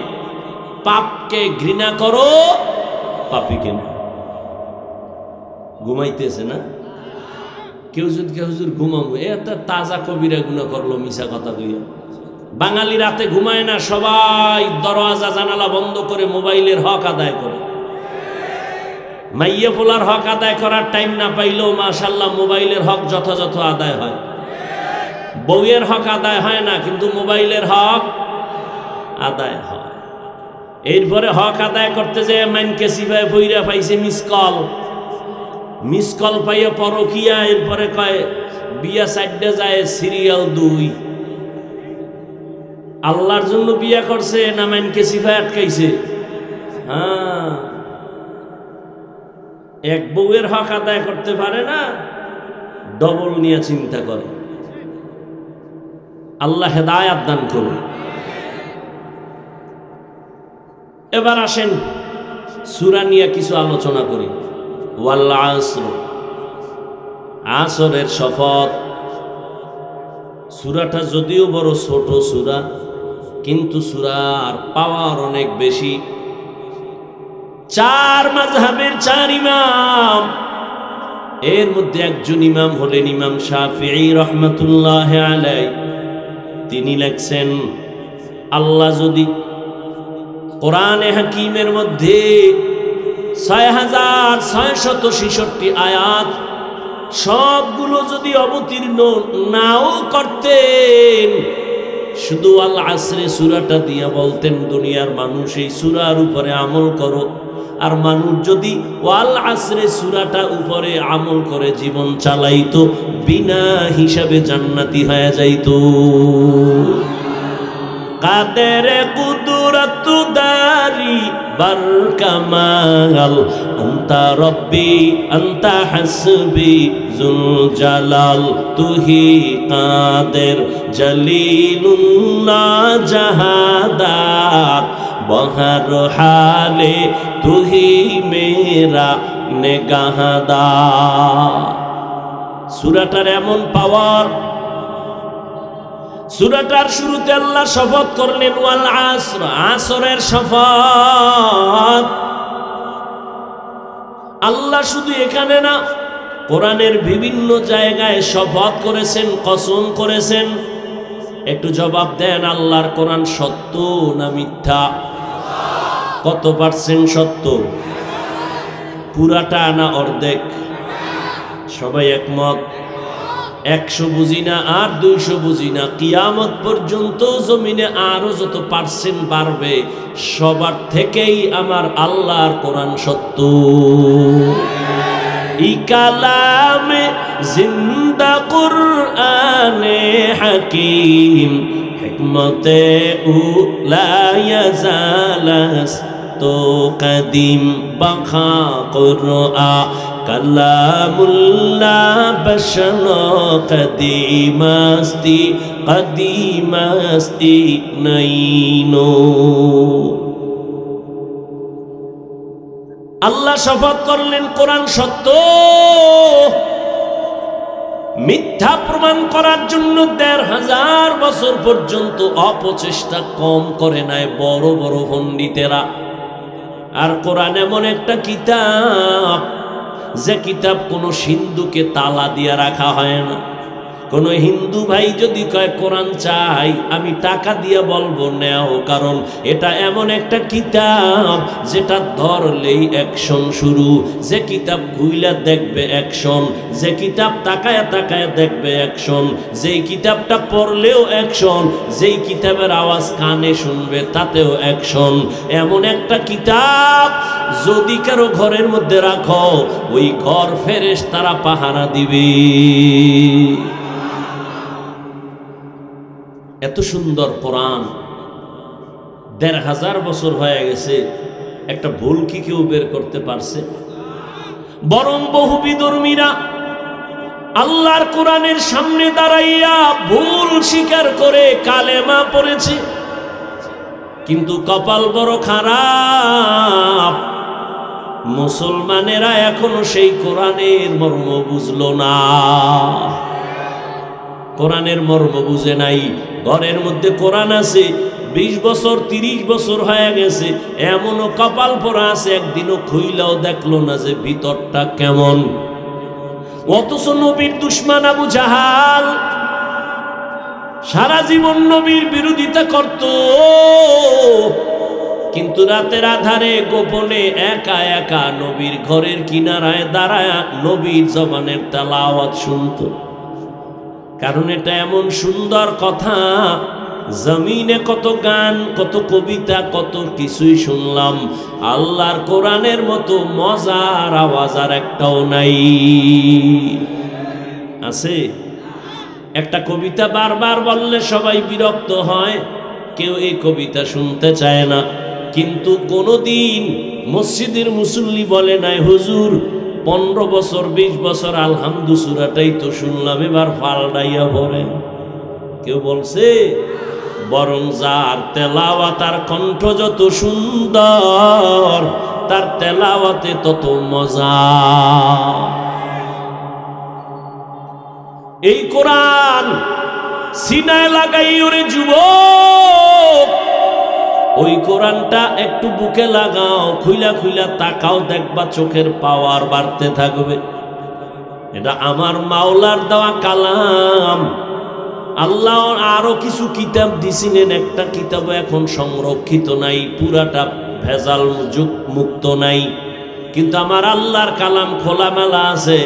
পাপকে ঘৃণা করো পাপীকে নয়। ঘুমাইতেছে না কেউ, যদি কেউ হুজুর ঘুমাবো, একটা তাজা কবিরা গুনাহ করলো মিশা কথা কইয়া। বাঙালি রাতে ঘুমায় না, সবাই দরওয়াজা জানালা বন্ধ করে মোবাইলের হক আদায় করে। মাইয়া পোলার হক আদায় করার টাইম না পাইলেও মাশাআল্লাহ মোবাইলের হক যথাযথ আদায় হয়। বউয়ের হক আদায় হয় না, কিন্তু মোবাইলের হক আদায় হয়। এরপরে হক আদায় করতে যেয়ে মাইনকে সিভায় বইরা পাইছে মিস কল পাইয়া পরকিয়া। এরপরে কয় বিয়া সাইডে যায় সিরিয়াল 2। আল্লাহর জন্য বিয়া করছে না মাইনকে সিভায় আটকাইছে? হ্যাঁ, এক বউয়ের হক আদায় করতে পারে না, ডবল নিয়ে চিন্তা করে। আল্লাহ হেদায়াত দান করুন। এবার আসেন সূরা নিয়ে কিছু আলোচনা করি। ওয়াল আসর, আসরের শপথ। সূরাটা যদিও বড় ছোট সূরা, কিন্তু সূরার পাওয়ার অনেক বেশি। 4 মাযহাবের 4 ইমাম, এর মধ্যে একজন ইমাম হলেন ইমাম শাফিঈ রাহমাতুল্লাহ আলাইহি। তিনি লেখছেন, আল্লাহ যদি কোরআনে হাকিমের মধ্যে 6666 আয়াত সবগুলো যদি অবতীর্ণ নাও করতেন, শুধু আল আসরে সূরাটা দিয়া বলতেন দুনিয়ার মানুষ এই সূরার উপরে আমল করো, আর মানুষ যদি ওয়াল আসরে সূরাটা উপরে আমল করে জীবন চালাইতো, বিনা হিসাবে জান্নাতি হয়ে যাইতো। কাদের কুদরত দারি বরকামাল, আনতা রব্বি আনতা হাসবি জুল জালাল, তুহি কাদের জলিলুল্লাহ জাহাদার, বহর হালে তুহি মেরা নেগাহদার। সূরাটার এমন পাওয়ার। সূরাটার শুরুতে আল্লাহ শপথ করলেন ওয়াল আসর, আসরের শপথ। আল্লাহ শুধু এখানে না, কোরআনের বিভিন্ন জায়গায় শপথ করেছেন, কসম করেছেন। একটু জবাব দেন, আল্লাহর কোরআন সত্য না মিথ্যা? কত পার্সেন্ট সত্য? পুরাটা না অর্ধেক? সবাই একমত? 100 বুঝি না আর 200 বুঝি না, কিয়ামত পর্যন্ত জমিনে আরো যত পার্সেন্ট বাড়বে, সবার থেকেই আমার আল্লাহর কোরআন সত্য। ই কালামে জিন্দা কুরআনে হাকিম, হিকমতে উলা ইয়াজালাস তো কদিম, বাখা কুরআন কালামুল্লাহ বশনো কদিমাস্তি কদিমাস্তি নাইনো। আল্লাহ শপথ করলেন কোরআন সত্য। মিথ্যা প্রমাণ করার জন্য ১৫০০ বছর পর্যন্ত অপচেষ্টা কম করে নাই বড় বড় পণ্ডিতেরা। আর কোরআন এমন একটা কিতাব, যে কিতাব কোনো সিন্ধুকে তালা দিয়ে রাখা হয় না। কোনো হিন্দু ভাই যদি কয় কোরআন চাই, আমি টাকা দিয়ে বলবো নেও, কারণ এটা এমন একটা কিতাব যেটা ধরলেই অ্যাকশন শুরু। যে কিতাব খুইলা দেখবে অ্যাকশন, যে কিতাব তাকায় তাকায় দেখবে অ্যাকশন, যেই কিতাবটা পড়লেও অ্যাকশন, যেই কিতাবের আওয়াজ কানে শুনবে তাতেও অ্যাকশন। এমন একটা কিতাব যদি কারো ঘরের মধ্যে রাখো, ওই ঘর ফেরেশতারা পাহারা দিবে। এত সুন্দর কোরআন, ১৫০০ বছর হয়ে গেছে, একটা ভুল কি কেউ বের করতে পারছে? বরং বহু বিধর্মীরা আল্লাহর কোরআনের সামনে দাঁড়াইয়া ভুল স্বীকার করে কালেমা পড়েছে, কিন্তু কপাল বড় খারাপ, মুসলমানেরা এখনো সেই কোরআনের মর্ম বুঝলো না, কোরআনের মর্ম বুঝে নাই। ঘরের মধ্যে কোরআন আছে, 20 বছর 30 বছর হয়ে গেছে, এমনও কপাল পরা আছে একদিনও খুইলাও দেখলো না যে ভিতরটা কেমন। অথচ নবীর দুশমন আবু জাহাল সারা জীবন নবীর বিরোধিতা করত, কিন্তু রাতের আধারে গোপনে একা একা নবীর ঘরের কিনারায় দাঁড়ায় নবীর জবানের তেলাওয়াত শুনত। কারণ এটা এমন সুন্দর কথা, জমিনে কত গান, কত কবিতা, কত কিছুই শুনলাম, আল্লাহর কোরআনের মতো মজার আওয়াজ আর একটাও নাই। আছে একটা কবিতা বারবার বললে সবাই বিরক্ত হয়, কেউ এই কবিতা শুনতে চায় না, কিন্তু কোনোদিন মসজিদের মুসল্লি বলে নাই হুজুর 15 বছর 20 বছর আলহামদু সূরাটাই তো শুনলাম, এবার পাল্টাইয়া পড়েন। কেউ বলছে? বরং যার তেলাওয়াত আর কণ্ঠ যত সুন্দর, তার তেলাওয়াতে তত মজা। এই কোরআন সিনায় লাগাই ওরে যুবক, ওই কোরআনটা একটু বুকে লাগাও, খুইলা খুইলা তাকাও, দেখবা চোখের পাওয়ার বাড়তে থাকবে। এটা আমার মাওলার দেওয়া কালাম। আল্লাহ আরো কিছু কিতাব দিছিলেন, একটা কিতাব এখন সংরক্ষিত নাই, পুরাটা ভেজাল মুক্ত নাই, কিন্তু আমার আল্লাহর কালাম খোলামেলা আছে,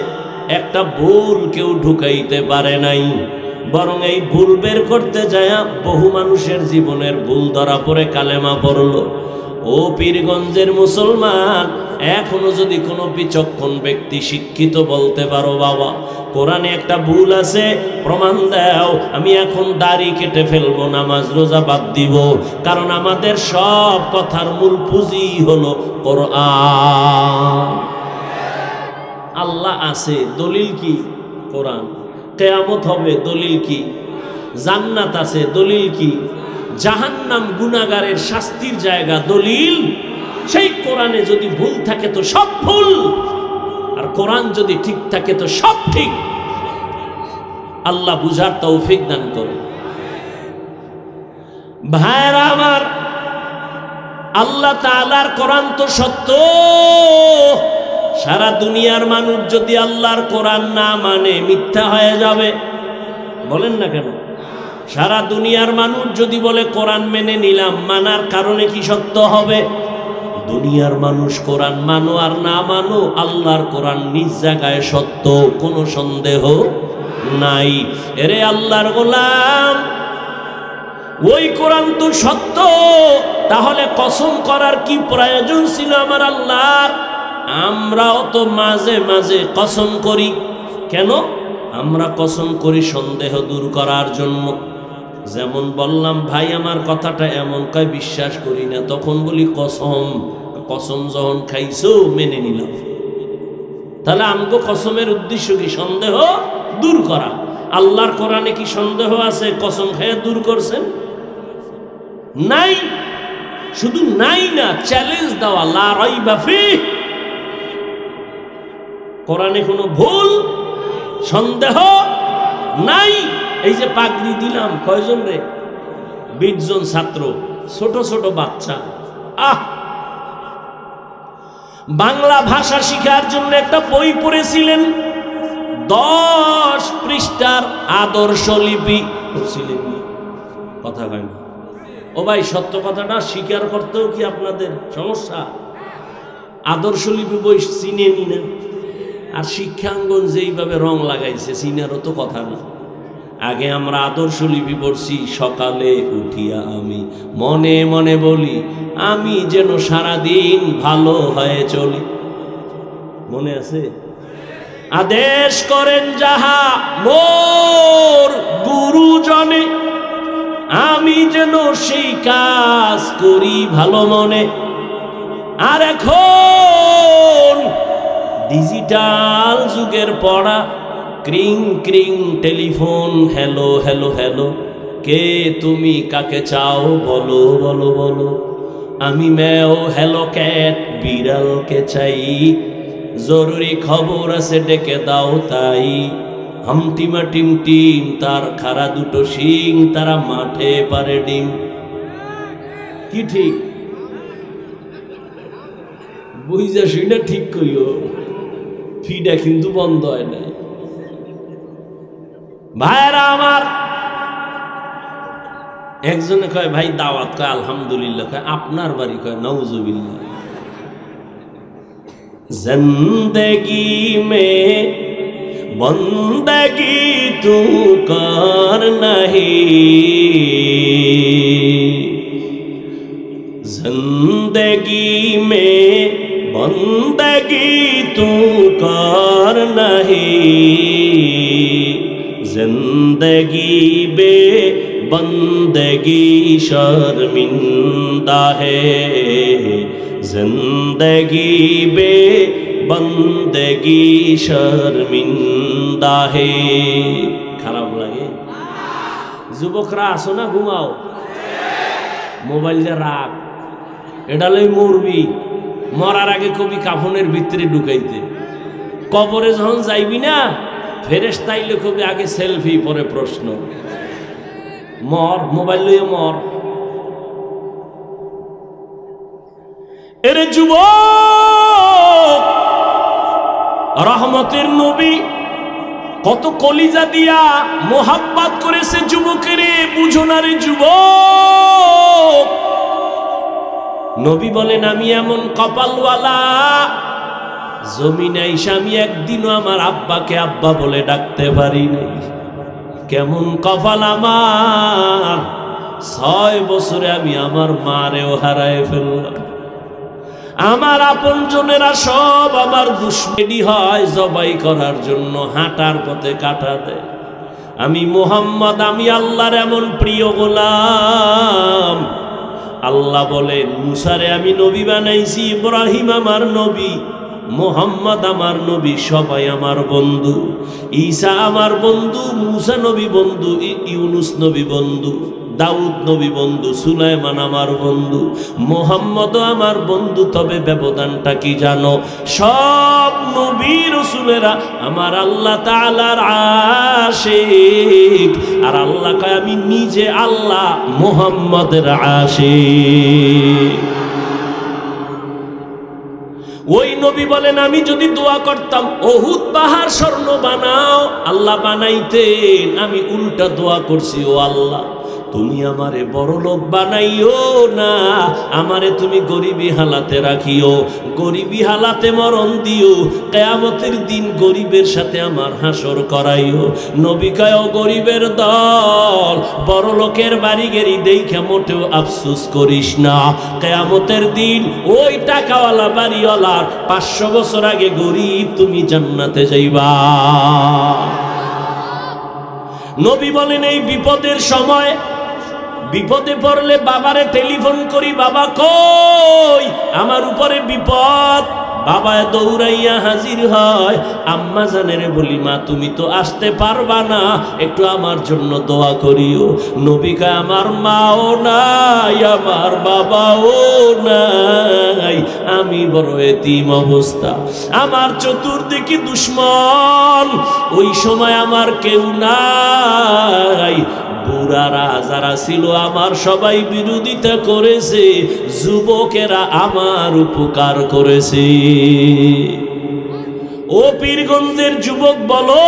একটা ভুল কেউ ঢুকাইতে পারে নাই। বরং এই ভুল বের করতে যায় বহু মানুষের জীবনের ভুল ধরা পড়ে কালেমা পড়লো। ও পীরগঞ্জের মুসলমান, এখনো যদি কোনো বিচক্ষণ ব্যক্তি শিক্ষিত বলতে পারো বাবা কোরআনে একটা ভুল আছে, প্রমাণ দাও, আমি এখন দাড়ি কেটে ফেলবো, নামাজ রোজা বাদ দিব, কারণ আমাদের সব কথার মূল পুঁজি হলো কোরআন। আল্লাহ আছে, দলিল কি? কোরআন। কিয়ামত হবে, দলিল কি? জান্নাত আছে, দলিল কি? জাহান্নাম গুনাহগারের শাস্তির জায়গা, দলিল সেই কোরআনে যদি ভুল থাকে তো সব ভুল, আর কোরআন যদি ঠিক থাকে তো সব ঠিক। আল্লাহ বুঝার তৌফিক দান করে। ভাইরা আমার, আল্লাহ তাআলার কোরআন তো সত্য। সারা দুনিয়ার মানুষ যদি আল্লাহর কোরআন না মানে মিথ্যা হয়ে যাবে। বলেন না কেন? সারা দুনিয়ার মানুষ যদি বলে কোরআন মেনে নিলাম, মানার কারণে কি সত্য হবে? দুনিয়ার মানুষ কোরআন মানো আর না মানো, আল্লাহর কোরআন নিজ জায়গায় সত্য, কোনো সন্দেহ নাই। এরে আল্লাহর গোলাম, ওই কোরআন তো সত্য, তাহলে কসম করার কি প্রয়োজন ছিল আমার আল্লাহর? আমরাও তো মাঝে মাঝে কসম করি। কেন আমরা কসম করি? সন্দেহ দূর করার জন্য। যেমন বললাম ভাই আমার কথাটা এমন কয় বিশ্বাস করি না, তখন বলি কসম। কসম যখন খাইছো মেনে নিলাম, তাহলে আমগো কসমের উদ্দেশ্য কি? সন্দেহ দূর করা। আল্লাহর কোরআনে কি সন্দেহ আছে কসম খেয়ে দূর করছেন? নাই। শুধু নাই না, চ্যালেঞ্জ দেওয়া, লা রাইবা ফিহ। কোরআনে কোনো ভুল সন্দেহ নাই। এই যে পাগড়ি দিলাম, কয়জন রে? 20 জন ছাত্র, ছোট ছোট বাচ্চা। বাংলা ভাষা শিখার জন্য একটা বই পড়েছিলেন, 10 পৃষ্ঠার আদর্শ লিপি পড়ছিলেন। কথা কয় না ও ভাই, সত্য কথাটা স্বীকার করতেও কি আপনাদের সমস্যা? আদর্শ লিপি বই চিনে নি না, আর শিক্ষাঙ্গন যেইভাবে রং লাগাইছে চিনারও তো কথা না। আগে আমরা আদর্শ লিপি পড়ছি, সকালে উঠিয়া আমি মনে মনে বলি, আমি যেন সারাদিন ভালো হয়ে চলি। মনে আছে? আদেশ করেন যাহা মোর গুরুজনে, আমি যেন সেই কাজ করি ভালো মনে। আর এখন ডিজিটাল যুগের পড়া, ক্রিং ক্রিং টেলিফোন, হ্যালো হ্যালো হ্যালো, কে তুমি, কাকে চাও, বলো বলো বলো। আমি ম্যাও, হ্যালো ক্যাট, বিড়ালকে চাই, জরুরি খবর আছে ডেকে দাও তাই। হামটিমা টিম টিম, তার খাড়া দুটো শিং, তারা মাঠে পারে ডিম। কি ঠিক? বুঝা শুইনা ঠিক কইও, ফিডা কিন্তু বন্ধ হয় না। ভাইরা আমার, একজনে কয় ভাই দাওয়াত, কয় আলহামদুলিল্লাহ, কয় আপনার বাড়ি, কয় নাউজুবিল্লাহ। জিন্দেগি মে বন্দগি তু কর নাহি, जिंदगी में बंदगी तू कर नहीं, जिंदगी बे बंदगी शर्मिंदा है, जिंदगी बे बंदगी शर्मिंदा है। খারাপ লাগে? যুবকরা আসো না, ঘুমাও, মোবাইল যে রাখ, এটা লই মরবি, মরার আগে কবি কাফনের ভিতরে ঢুকাইতে, কবরে যখন যাইবি না ফেরেশতা আইলে কবি আগে সেলফি, পরে প্রশ্ন। মর, মোবাইল লইয়ে মর। এরে যুবক, রহমতের নবী কত কলিজা দিয়া মোহাব্বত করেছে যুবকেরে, বুঝো না রে যুবক। নবী বলেন আমি এমন কপালওয়ালা, জমিনে আইসা আমি একদিনও আমার আব্বাকে আব্বা বলে ডাকতে পারি নাই। কেমন কপাল আমার, 6 বছরে আমি আমার মারেও হারায় ফেললাম। আমার আপন জনেরা সব আমার দুশ্মনী হয়, জবাই করার জন্য হাঁটার পথে কাটা দেয়। আমি মুহাম্মদ, আমি আল্লাহর এমন প্রিয় গোলাম। আল্লাহ বলেন মুসারে আমি নবী বানাইছি, ইব্রাহিম আমার নবী, মুহাম্মদ আমার নবী, সবাই আমার বন্ধু। ঈসা আমার বন্ধু, মুসা নবী বন্ধু, ইউনুস নবী বন্ধু, দাউদ নবী বন্ধু, সুলাইমান আমার বন্ধু, মুহাম্মদও আমার বন্ধু। তবে ব্যবধানটা কি জানো? সব নবী রাসূলেরা আমার আল্লাহ তাআলার আশিক, আর আল্লাহ কয় আমি নিজে আল্লাহ মুহাম্মদের আশিক। ওই নবী বলেন আমি যদি দোয়া করতাম উহুদ পাহাড় স্বর্ণ বানাও, আল্লাহ বানাইতেন। আমি উল্টা দোয়া করছি, ও আল্লাহ তুমি আমারে বড় লোক বানাইও না, আমারে তুমি গরিবী হালাতে রাখিও, গরিবী হালাতে মরণ দিও, কিয়ামতের দিন গরিবের সাথে আমার হাসর করাইও। নবী কয় ও গরিবের দল, বড় লোকের বাড়ি গেরি দেইখা মোটেও আফসোস করিস না, কিয়ামতের দিন ওই টাকাওয়ালা বাড়িওয়ালার 500 বছর আগে গরিব তুমি জান্নাতে যাইবা। নবী বলেন এই বিপদের সময়, বিপদে পড়লে বাবারে টেলিফোন করি, বাবা কই আমার উপরে বিপদ। বাবা দৌড়াইয়া হাজির হয়, আম্মা জানেরে বলি মা তুমি তো আসতে পারবা না, একটু আমার জন্য দোয়া করিও। নবী কয় আমার মাও নাই, আমার বাবাও নাই, আমি বড় এতিম অবস্থা, আমার চতুর্দিকে দুশ্মন, ওই সময় আমার কেউ নাই। বুড়ারা যারা ছিল আমার সবাই বিরোধিতা করেছে, যুবকেরা আমার উপকার করেছে। ও পীরগঞ্জের যুবক বলো,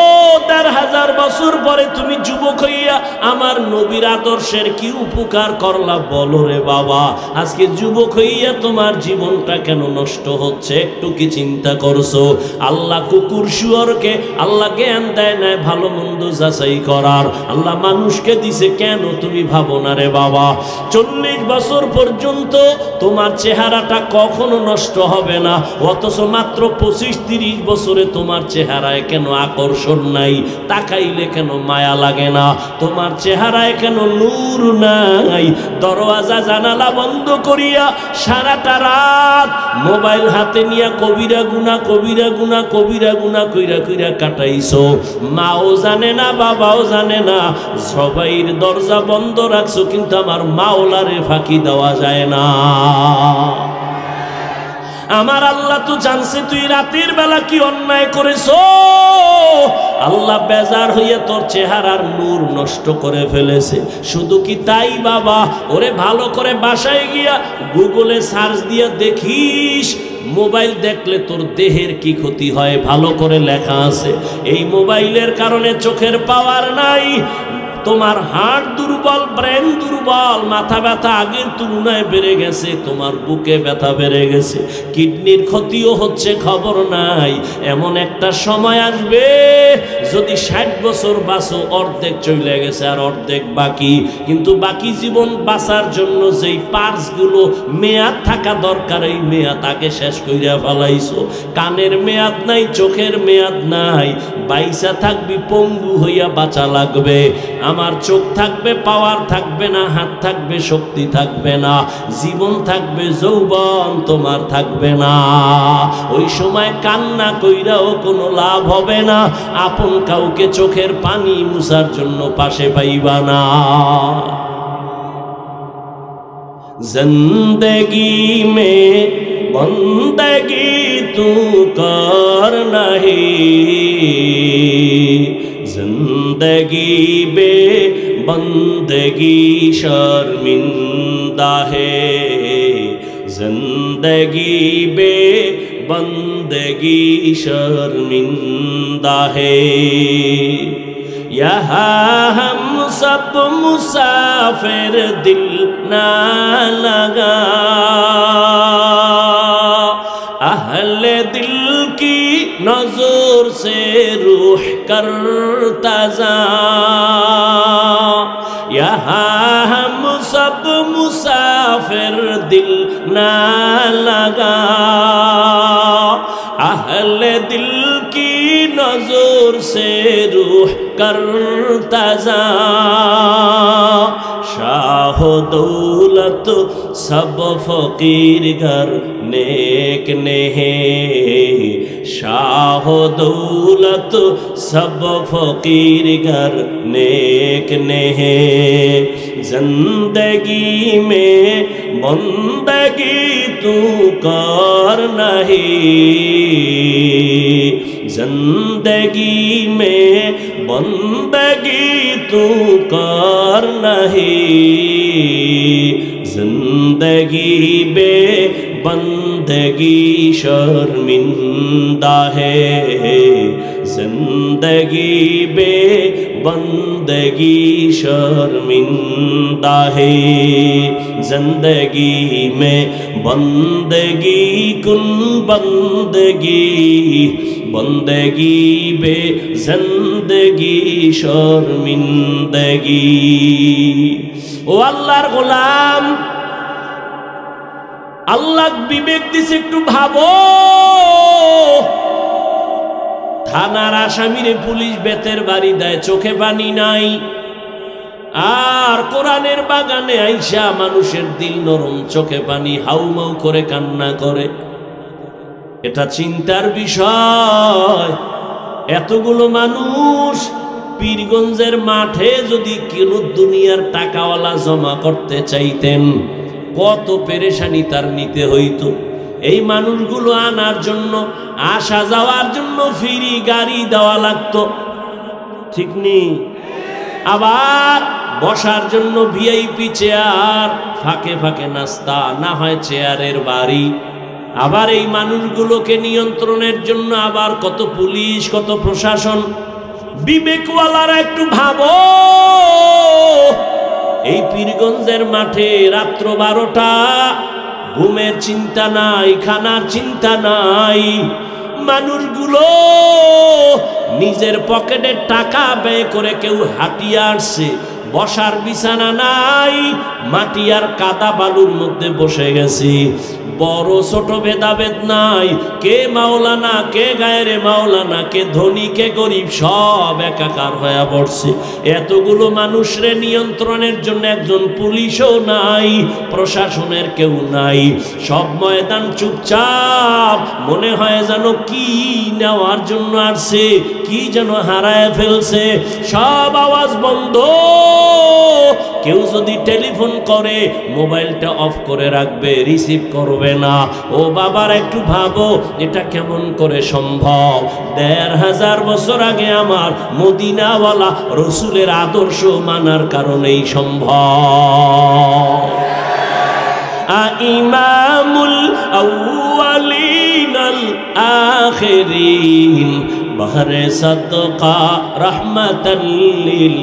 1000 বছর পরে তুমি যুবক হইয়া আমার নবীর আদর্শের কি উপকার করলা বলো রে বাবা। আজকে যুবক হইয়া তোমার জীবনটা কেন নষ্ট হচ্ছে, একটু কি চিন্তা করছো? আল্লাহ কুকুর শুয়োরকে আল্লাহ জ্ঞান দেয় না ভালো মন্দ যাচাই করার, আল্লাহ মানুষকে দিছে, কেন তুমি ভাবো না রে বাবা? 40 বছর পর্যন্ত তোমার চেহারাটা কখনো নষ্ট হবে না, অথচ মাত্র 25-30 বছর বছরে তোমার চেহারায় কেন আকর্ষণ নাই? তাকাইলে কেন মায়া লাগে না? তোমার চেহারায় কেন নূর নাই? দরওয়াজা জানালা বন্ধ করিয়া সারাটা রাত মোবাইল হাতে নিয়ে কবিরা গুনাহ কইরা কাটাইছো। মাও জানে না, বাবাও জানে না, সবাইর দরজা বন্ধ রাখছো, কিন্তু আমার মাওলারে ফাঁকি দেওয়া যায় না। আমার আল্লাহ তো জানছে তুই রাতের বেলা কি অন্যায় করেছো। আল্লাহ বেজার হইয়া তোর চেহারার নূর নষ্ট করে ফেলেছে। শুধু কি তাই বাবা, ওরে ভালো করে বাসায় গিয়া গুগলে সার্চ দিয়া দেখিস, মোবাইল দেখলে তোর দেহের কি ক্ষতি হয় ভালো করে লেখা আছে। এই মোবাইলের কারণে চোখের পাওয়ার নাই, তোমার হার্ট দুর্বল, ব্রেন দুর্বল, মাথা ব্যথা আগের তুলনায় বেড়ে গেছে, তোমার বুকে ব্যথা বেড়ে গেছে, কিডনির ক্ষতিও হচ্ছে, খবর নাই। এমন একটা সময় আসবে যদি 60 বছর বাঁচো, অর্ধেক চলে গেছে আর অর্ধেক বাকি। কিন্তু বাকি জীবন বাঁচার জন্য যেই পার্টসগুলো মেয়াদ থাকা দরকার, এই মেয়াদ আগে শেষ কইরা ফেলাইছো। কানের মেয়াদ নাই, চোখের মেয়াদ নাই, বাইসা থাকবি পঙ্গু হইয়া বাঁচা লাগবে। আমার চোখ থাকবে, পাওয়ার থাকবে না, হাত থাকবে, শক্তি থাকবে না, জীবন থাকবে, যৌবন তোমার থাকবে না। ওই সময় কান্না কইরাও কোনো লাভ হবে না, আপন কাউকে চোখের পানি মুছার জন্য পাশে পাইবা না। জিন্দেগি মে বন্দেগি তু কর নাহি, जिंदगी बे बंदगी शर्मिंदा है, जिंदगी बे बंदगी शर्मिंदा है। यहाँ हम सब मुसाफिर, दिल ना लगा, अहले दिल की नजर से रूह करता जा। यहाँ हम सब मुसाफिर, दिल ना लगा, अहले दिल की नजर से रूह करता जा। शाह दौलत सब फकीर घर नेक नेहे, शाह दौलत सब फकीर घर नेक नेहे। जिंदगी में बंदगी तू कर नहीं, जिंदगी में बंदगी तू कर नहीं, जिंदगी बे बंदगी शर्मिंदा है, जिंदगी बे बंदगी शर्मिंदा है। जिंदगी में बंदगी कुन बंदगी, बंदगी बे जिंदगी शर्मिंदगी। ও আল্লাহর গোলাম, আল্লাহ বিবেক দিছে, একটু ভাবো। থানার আসামিরে পুলিশ বেতের বাড়ি দেয়, চোখে পানি নাই, আর কোরআনের বাগানে আইসা মানুষের দিল নরম, চোখে পানি, হাউমাউ করে কান্না করে। এটা চিন্তার বিষয়। এতগুলো মানুষ পীরগঞ্জের মাঠে যদি কেন দুনিয়ার টাকাওয়ালা জমা করতে চাইতেন, কত পেরেশানি তার নিতে হইতো। এই মানুষগুলো আনার জন্য, আসা যাওয়ার জন্য ফ্রি গাড়ি দেওয়া লাগতো, ঠিক নেই? আবার বসার জন্য ভিআইপি চেয়ার, ফাঁকে ফাঁকে নাস্তা, না হয় চেয়ারের বাড়ি। আবার এই মানুষগুলোকে নিয়ন্ত্রণের জন্য আবার কত পুলিশ, কত প্রশাসন। বিবেকওয়ালারা একটু ভাবো, এই পীরগঞ্জের মাঠে রাত্র 12টা, ঘুমের চিন্তা নাই, খানার চিন্তা নাই, মানুষগুলো নিজের পকেটের টাকা ব্যয় করে কেউ হাঁটিয়ে আসছে, বসার বিছানা নাই, মাটি আর কাদা বালুর মধ্যে বসে গেছি। বড় ছোট ভেদাভেদ নাই, কে মাওলানা কে গায়েরে মাওলানা, কে ধনী কে গরিব, সব একাকার হয়ে পড়ছে। এতগুলো মানুষরে নিয়ন্ত্রণের জন্য একজন পুলিশও নাই, প্রশাসনের কেউ নাই, সব ময়দান চুপচাপ। মনে হয় যেন কি নেওয়ার জন্য আসছে, কি যেন হারায় ফেলছে। সব আওয়াজ বন্ধ। কেউ যদি টেলিফোন করে মোবাইলটা অফ করে রাখবে, রিসিভ করবে না। ও বাবার একটু ভাবো এটা কেমন করে সম্ভব? ১৫০০ বছর আগে আমার মদিনাওয়ালা রসুলের আদর্শ মানার কারণেই সম্ভব। ইমামুল আউয়ালিন আল আখিরিন বহরে সাদকা রহমাতাল লিল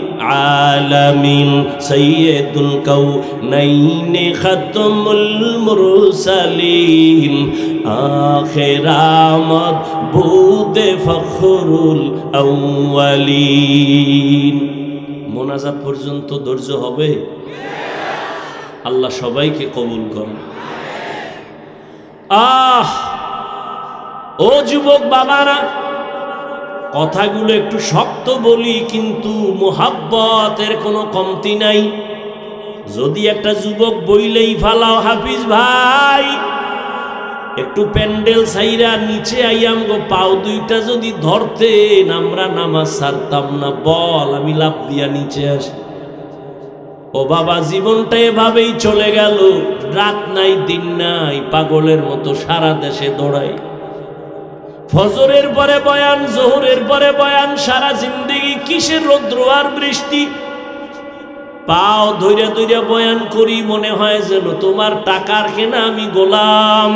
আলামিন সাইয়্যিদুল কাউনাইন খাতমুল মুরসালিন আখিরামত বুদে ফখরুল আউয়ালিন। মোনাজাত পর্যন্ত ধৈর্য হবে? আল্লাহ সবাইকে কবুল করেন। ও যুবক বাবারা, কথাগুলো একটু শক্ত বলি, কিন্তু মোহাব্বতের কোনো কমতি নাই। যদি একটা যুবক বইলেই ফালাও, হাফিজ ভাই একটু প্যান্ডেল সাইরা নিচে আইয়াম গো, পাও দুইটা যদি ধরতেন আমরা নামাজ ছাড়তাম না। বল আমি লাফ দিয়া নিচে আসি। ও বাবা, জীবনটা এভাবেই চলে গেল। রাত নাই দিন নাই, পাগলের মতো সারা দেশে দৌড়াই। ফজরের পরে বয়ান, জোহরের পরে বয়ান, সারা জিন্দেগি কিসের রৌদ্র আর বৃষ্টি। পাও ধৈর্য ধৈর্য বয়ান করি, মনে হয় যেন তোমার টাকার কেনা আমি গোলাম।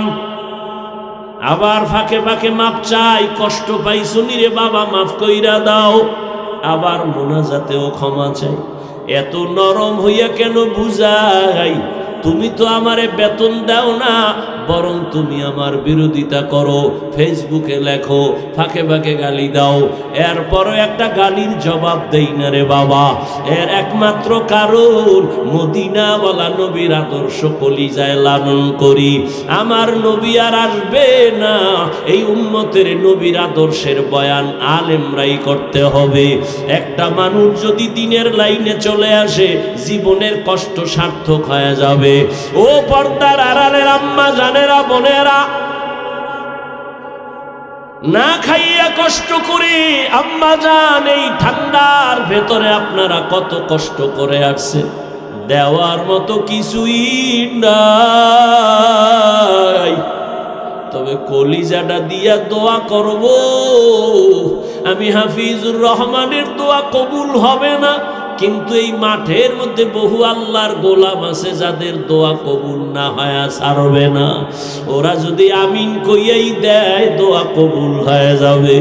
আবার ফাঁকে ফাঁকে মাপ চাই, কষ্ট পাই শুনি রে বাবা মাফ কইরা দাও। আবার মোনাজাতেও ক্ষমা চাই। এত নরম হইয়া কেন বুঝাই? তুমি তো আমারে বেতন দাও না, বরং তুমি আমার বিরোধিতা করো, ফেসবুকে লেখো, ফাঁকে ফাঁকে গালি দাও। এরপরও একটা গালির জবাব দেই না রে বাবা। এর একমাত্র কারণ মদিনাওয়ালা নবীর আদর্শ কলিজায় লালন করি। আমার নবী আর আসবে না, এই উম্মতের নবীর আদর্শের বয়ান আলেমরাই করতে হবে। একটা মানুষ যদি দিনের লাইনে চলে আসে, জীবনের কষ্ট সার্থক হয়ে যাবে। ও পর্দার আড়ালের আম্মা জানেরা, বোনেরা, না খাইয়া কষ্ট করে আম্মা জান এই ঠান্ডার ভেতরে আপনারা কত কষ্ট করে আসছে। দেওয়ার মতো কিছুই নাই, তবে কলিজাটা দিয়া দোয়া করব। আমি হাফিজুর রহমানের দোয়া কবুল হবে না, কিন্তু এই মাঠের মধ্যে বহু আল্লাহর গোলাম আছে যাদের দোয়া কবুল না হয় ছাড়বে না। ওরা যদি আমিন কইয়াই দেয়, দোয়া কবুল হয়ে যাবে।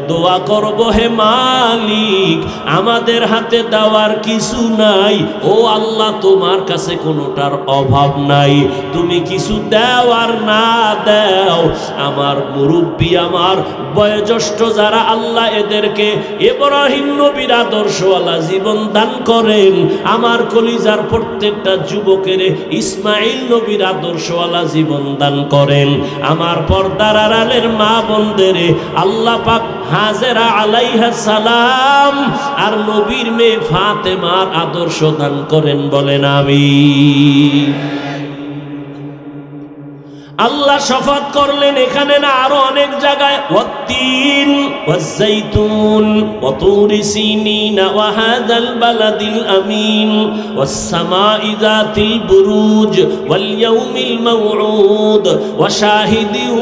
দোয়া করব, হে মালিক আমাদের হাতে দেওয়ার কিছু নাই, ও আল্লাহ তোমার কাছে কোনোটার অভাব নাই। তুমি কিছু দাও আর না দাও, আমার মুরব্বী, আমার বয়োজ্যেষ্ঠ যারা, আল্লাহ এদেরকে ইব্রাহিম নবীর আদর্শওয়ালা জীবন দান করেন। আমার কলিজার প্রত্যেকটা যুবকের ইসমাইল নবীর আদর্শওয়ালা জীবন দান করেন। আমার পর্দার আড়ালের মা বোনদের আল্লাহ পাক হাজেরা আলাইহিস সালাম আর নবীর মেয়ে ফাতেমার আদর্শ দান করেন, বলেন আমিন। আল্লাহ শফাত করলেন এখানে না, আরো অনেক জায়গায়। ওয়াত্তিন ওয়াজ্জাইতুন ওয়া তুরি সিনিন ওয়া হাযাল বালাদিল আমিন ওয়াস সামাই যাতিল বুরুজ ওয়াল ইয়াউমিল মাউউদ ওয়া শাহিদিন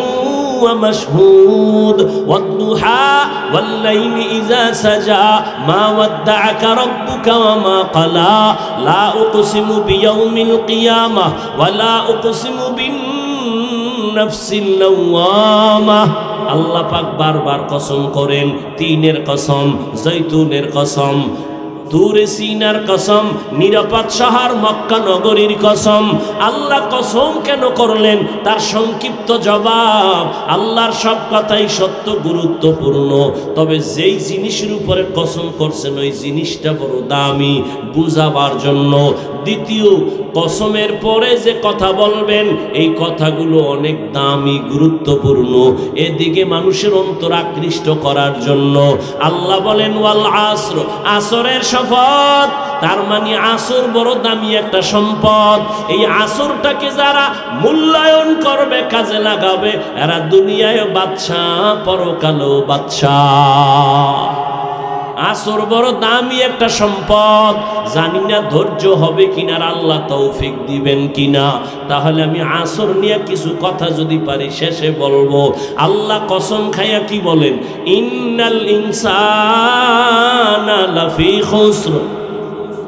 ওয়া মাশহুদ ওয়াদ-দুহা ওয়াল লাইলি ইযা সাজা মা ওয়াদ্দাআকা রাব্বুকা ওয়া মা ক্বালা লা উকসিমু বিয়াউমিল কিয়ামাহ ওয়া লা উকসিমু বিন নাফসিল লাওয়ামা। আল্লাহ পাক বারবার কসম করেন, তিনের কসম, জৈতুনের কসম, তুরে সিনার কসম, নিরাপদ শহর মক্কা নগরীর কসম। আল্লাহ কসম কেন করলেন? তার সংক্ষিপ্ত জবাব, আল্লাহর সব কথাই সত্য, গুরুত্বপূর্ণ, তবে যেই জিনিসের উপরে কসম করছেন ওই জিনিসটা বড় দামি, বুঝাবার জন্য। দ্বিতীয়, কসমের পরে যে কথা বলবেন এই কথাগুলো অনেক দামি, গুরুত্বপূর্ণ, এদিকে মানুষের অন্তর আকৃষ্ট করার জন্য। আল্লাহ বলেন ওয়াল আসর, আসরের শপথ, তার মানে আসর বড় দামি একটা সম্পদ। এই আসরটাকে যারা মূল্যায়ন করবে, কাজে লাগাবে, এরা দুনিয়ায় বাদশাহ, পরকালেও বাদশাহ। আসর বড় দামি একটা সম্পদ। জানি না ধৈর্য হবে কিনা, আল্লাহ তৌফিক দিবেন কিনা। তাহলে আমি আসর নিয়ে কিছু কথা যদি পারি শেষে বলবো। আল্লাহ কসম খাইয়া কি বলেন? ইন্নাল ইনসানা লাফি খুসর।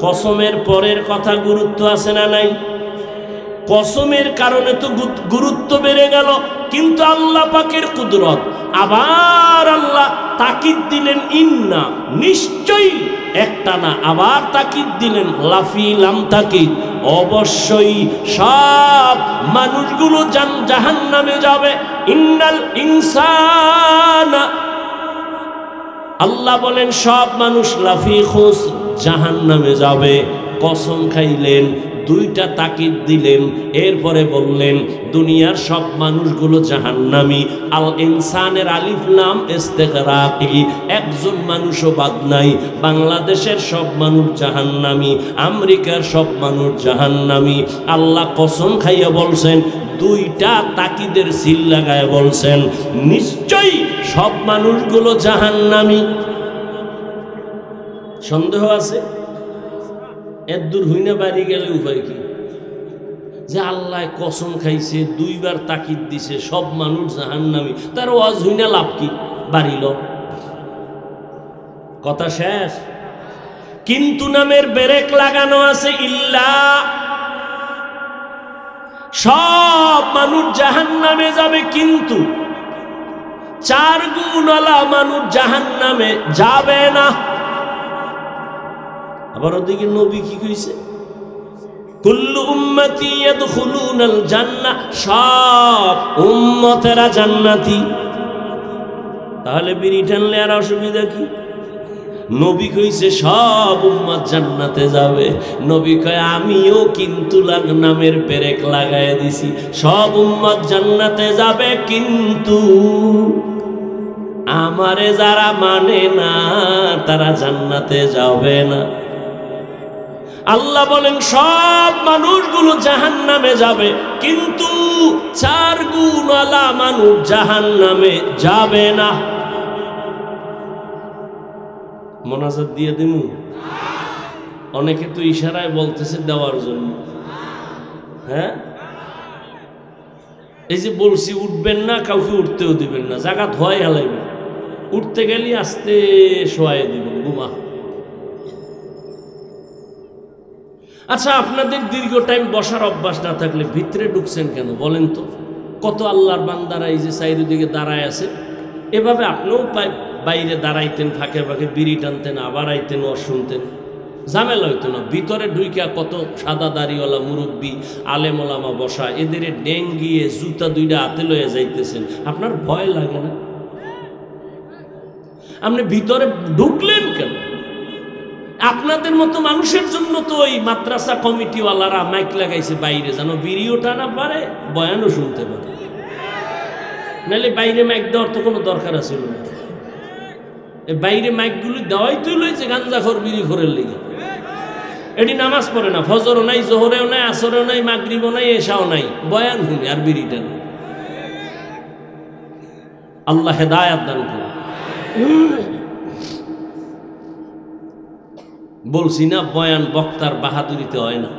কসমের পরের কথা গুরুত্ব আছে না নাই? কসমের কারণে তো গুরুত্ব বেড়ে গেল, কিন্তু আল্লাহ পাকের কুদরত। আবার আল্লাহ তাকিদ দিলেন ইন্না, নিশ্চয়ই, একটা না, আবার তাকিদ দিলেন লাফি, লাম তাকিদ, অবশ্যই সব মানুষগুলো জাহান্নামে যাবে। ইন্নাল ইনসানা, আল্লাহ বলেন সব মানুষ লাফি খুসর, জাহান্নামে যাবে। কসম খাইলেন, দুইটা তাকিদ দিলেন, এরপরে বললেন দুনিয়ার সব মানুষগুলো জাহান্নামী। আল ইনসানের আলিফ লাম ইস্তিগরাকি, একজন মানুষও বাদ নাই। বাংলাদেশের সব মানুষ জাহান্নামী, আমেরিকার সব মানুষ জাহান্নামী। আল্লাহ কসম খাইয়া বলছেন, দুইটা তাকিদের সিল লাগায় বলছেন নিশ্চয়ই সব মানুষগুলো জাহান্নামী। সন্দেহ আছে? এর দূর হইনা বাড়ি গেলে উপায় কি? যে আল্লাহ কসম খাইছে, দুইবার তাকিদ দিছে, সব মানুষ জাহান্নামী, তার ওয়াজ হইনা লাভ কি? বাড়িল কথা শেষ। কিন্তু নামের ব্রেক লাগানো আছে, ইল্লা, সব মানুষ জাহান্নামে যাবে, কিন্তু 4 গুণওয়ালা মানুষ জাহান্নামে যাবে না। আবার ওদিকে নবী কি কইছে? কুল্লু উম্মতি ইয়াদখুলুনাল জান্নাহ, সব উম্মতেরা জান্নাতি। তাহলে বিড়ি টানলে আর অসুবিধা কি? নবী কইছে সব উম্মত জান্নাতে যাবে। নবী কয় আমিও কিন্তু নামের ব্রেক লাগায় দিছি, সব উম্মত জান্নাতে যাবে, কিন্তু আমারে যারা মানে না তারা জান্নাতে যাবে না। আল্লাহ বলেন সব মানুষগুলো জাহান্নামে যাবে, কিন্তু 4 গুণওয়ালা মানুষ জাহান্নামে যাবে না। মোনাজাত দিয়ে দিমু? অনেকে তো ইশারায় বলতেছে দেওয়ার জন্য। হ্যাঁ, এই যে বলছি উঠবেন না, কাউকে উঠতেও দিবেন না, জায়গা ধোয়াই হালাইবেন, উঠতে গেলে আস্তে শোয়াই দিবেন, ঘুমা। আচ্ছা, আপনাদের দীর্ঘ টাইম বসার অভ্যাস না থাকলে ভিতরে ঢুকছেন কেন বলেন তো? কত আল্লাহর বান্দারা এই যে চারিদিকে দাঁড়ায় আছে, এভাবে আপনিও বাইরে দাঁড়াইতেন, ফাঁকে ফাঁকে বিড়ি টানতেন, আবার আইতেন, ওয়াজ শুনতেন, ঝামেলা হইতো না। ভিতরে ঢুইকা কত সাদা দাড়িওয়ালা মুরব্বী আলেম ওলামা বসা, এদের ডেঙ্গিয়ে জুতা 2টা হাতে লয়ে যাইতেছেন, আপনার ভয় লাগে না? আপনি ভিতরে ঢুকলেন কেন? আপনাদের মতো মানুষের জন্য তো ওই মাদ্রাসা কমিটিওয়ালারা মাইক লাগাইছে বাইরে, যেন বিড়িও টানা পারে, বয়ানও শুনতে পারে। নাহলে বাইরে মাইক দেওয়ার তো কোনো দরকার আছে না। এই বাইরে মাইকগুলি দেওয়াই তো লইছে গাঞ্জাখোর, বিড়িখোরের লেগে। এটি নামাজ পড়ে না, ফজরও নাই, জোহরেও নাই, আসরেও নাই, মাগরিবও নাই, এশাও নাই, বয়ান শুনি আর বিড়িটা না। আল্লাহ হেদায়াত দান করে। বলছি না, বয়ান বক্তার বাহাদুরিতে হয় না,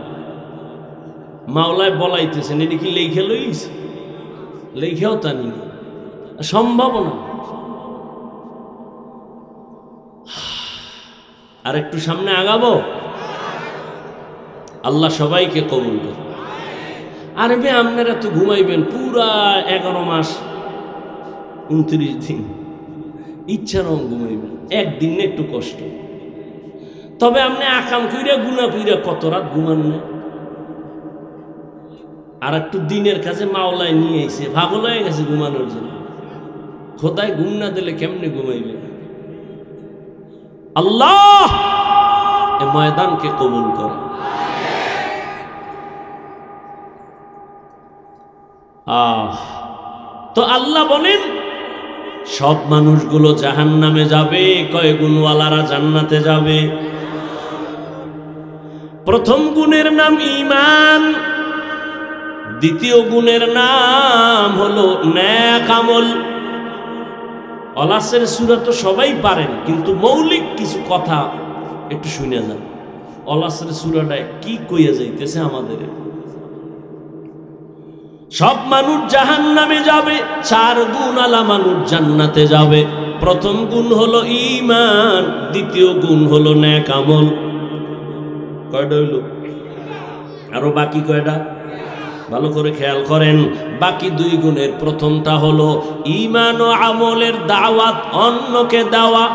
মাওলায় বলাইতেছেন। এটি কি লেখে লইস? লেখেও তা নি, সম্ভব না। আর একটু সামনে আগাবো, আল্লাহ সবাইকে কবুল করে। আর বে আপনারা তো ঘুমাইবেন পুরা 11 মাস 29 দিন, ইচ্ছা রকম ঘুমাইবেন, একদিন একটু কষ্ট। তবে আপনি আকাম কইরা গুনাহ কইরা কত রাত ঘুমান না? আর একটু দিনের কাছে মাওলায় নিয়ে এসে ভাগল হয়ে গেছে ঘুমানোর জন্য। খোদায় ঘুম না দিলে কেমনে ঘুমাইবে? আল্লাহ এ ময়দানকে কবুল করে। তো আল্লাহ বলেন সব মানুষগুলো জাহান্নামে যাবে, কয় গুণওয়ালারা জান্নাতে যাবে। প্রথম গুণের নাম ঈমান, দ্বিতীয় গুণের নাম হলো নেক আমল। ওলাসের সূরা তো সবাই পারেন, কিন্তু মৌলিক কিছু কথা একটু শুনে যান। ওলাসের সূরাটায় কি কইয়া যাইতেছে আমাদের। সব মানুষ জাহান্নামে যাবে, 4 গুণওয়ালা মানুষ জান্নাতে যাবে। প্রথম গুণ হলো ঈমান, দ্বিতীয় গুণ হলো নেক আমল। কয়টা হইল? আরো বাকি কয়টা? ভালো করে খেয়াল করেন। বাকি 2 গুণের প্রথমটা হলো ঈমান ও আমলের দাওয়াত অন্যকে দেওয়া।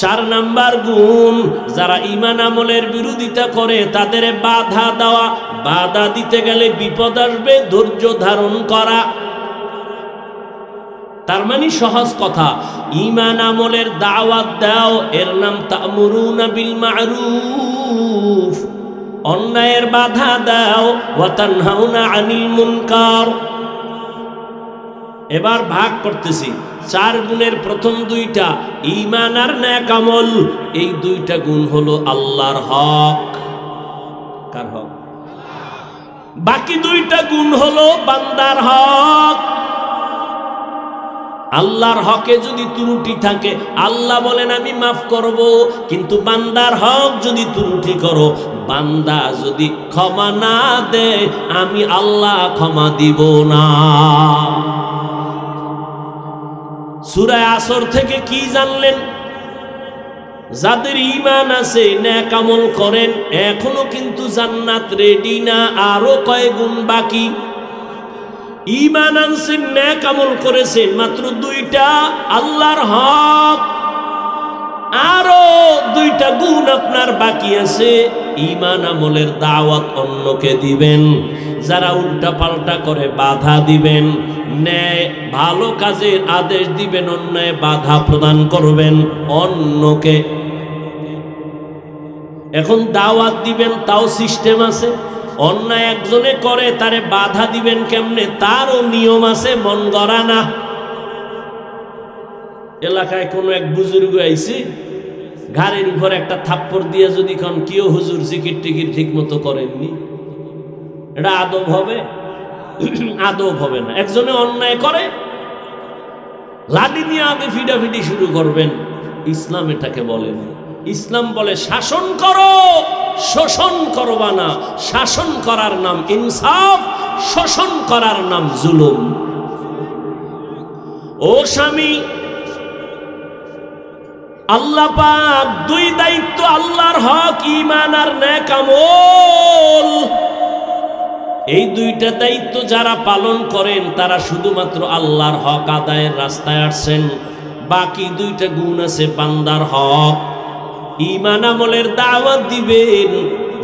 4 নাম্বার গুণ, যারা ঈমান আমলের বিরোধিতা করে তাদের বাধা দেওয়া। বাধা দিতে গেলে বিপদ আসবে, ধৈর্য ধারণ করা। তার মানে সহজ কথা, ঈমান আমলের দাওয়াত দাও, এর নাম তা'মুরুনা বিল মা'রুফ। অন্যায়ের বাধা দাও, ওয়া তানহাউনা আনিল মুনকার। এবার ভাগ করতেছি। 4 গুণের প্রথম 2টা ঈমান আর নেক আমল, এই 2টা গুণ হলো আল্লাহর হক। কার হক? বাকি 2টা গুণ হলো বান্দার হক। আল্লাহর হকে যদি ত্রুটি থাকে আল্লাহ বলেন আমি মাফ করব, কিন্তু বান্দার হক যদি ত্রুটি করো, বান্দা যদি ক্ষমা না দেয়, আমি আল্লাহ ক্ষমা দিব না। সূরা আসর থেকে কি জানলেন? যাদের ঈমান আছে, নেক আমল করেন, এখনো কিন্তু জান্নাত রেডি না, আরো কয় গুণ বাকি। ঈমান আনছেন, নেক আমল করেছেন, মাত্র 2টা আল্লাহর হক। আরো 2টা গুণ আপনার বাকি আছে। ঈমান আমলের দাওয়াত অন্যকে দিবেন, যারা উল্টা পাল্টা করে বাধা দিবেন। ন্যায় ভালো কাজের আদেশ দিবেন, অন্যায় বাধা প্রদান করবেন অন্যকে। এখন দাওয়াত দিবেন, তাও সিস্টেম আছে। অন্যায় একজনে করে, তারে বাধা দিবেন কেমনে, তারও নিয়ম আছে, মন গড়া না। এলাকায় কোনো এক বুজুর্গ আইছে, ঘাড়ের উপর একটা থাপ্পড় দিয়ে যদি কোন কেউ হুজুর জিকির টিকির ঠিক মতো করেননি, এটা আদব হবে? আদব হবে না। একজনে অন্যায় করে, লাঠি নিয়ে আগে ফিডাফিডি শুরু করবেন, ইসলাম এটাকে বলে না। ইসলাম বলে শাসন করো, শোষণ করবা না। শাসন করার নাম ইনসাফ, শোষণ করার নাম জুলুম। ও স্বামী, আল্লাহ পাক 2 দায়িত্ব আল্লাহর হক, ঈমান আর নেক আমল। এই 2টা দায়িত্ব যারা পালন করেন তারা শুধুমাত্র আল্লাহর হক আদায়ের রাস্তায় আসছেন। বাকি 2টা গুণ আছে বান্দার হক। ঈমান আমলের দাওয়াত দিবেন,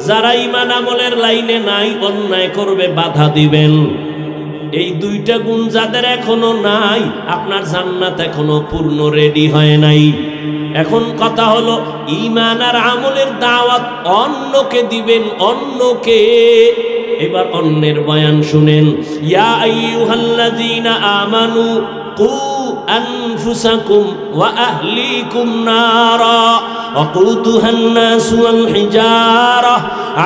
যারা ঈমান আমলের লাইনে নাই, অন্যায় করবে, বাধা দিবেন। এই 2টা গুণ যাদের এখনো নাই, আপনার জান্নাত এখনো পূর্ণ রেডি হয় নাই। এখন কথা হলো, ঈমান আর আমলের দাওয়াত অন্যকে দিবেন, অন্যকে। এবার অন্যের বয়ান শুনেন। ইয়া আইয়ুহাল্লাযীনা আমানু কু আনফুসাকুম ওয়া আহলিকুম নারা ওয়াকুদুহান নাস ওয়াল হিজারা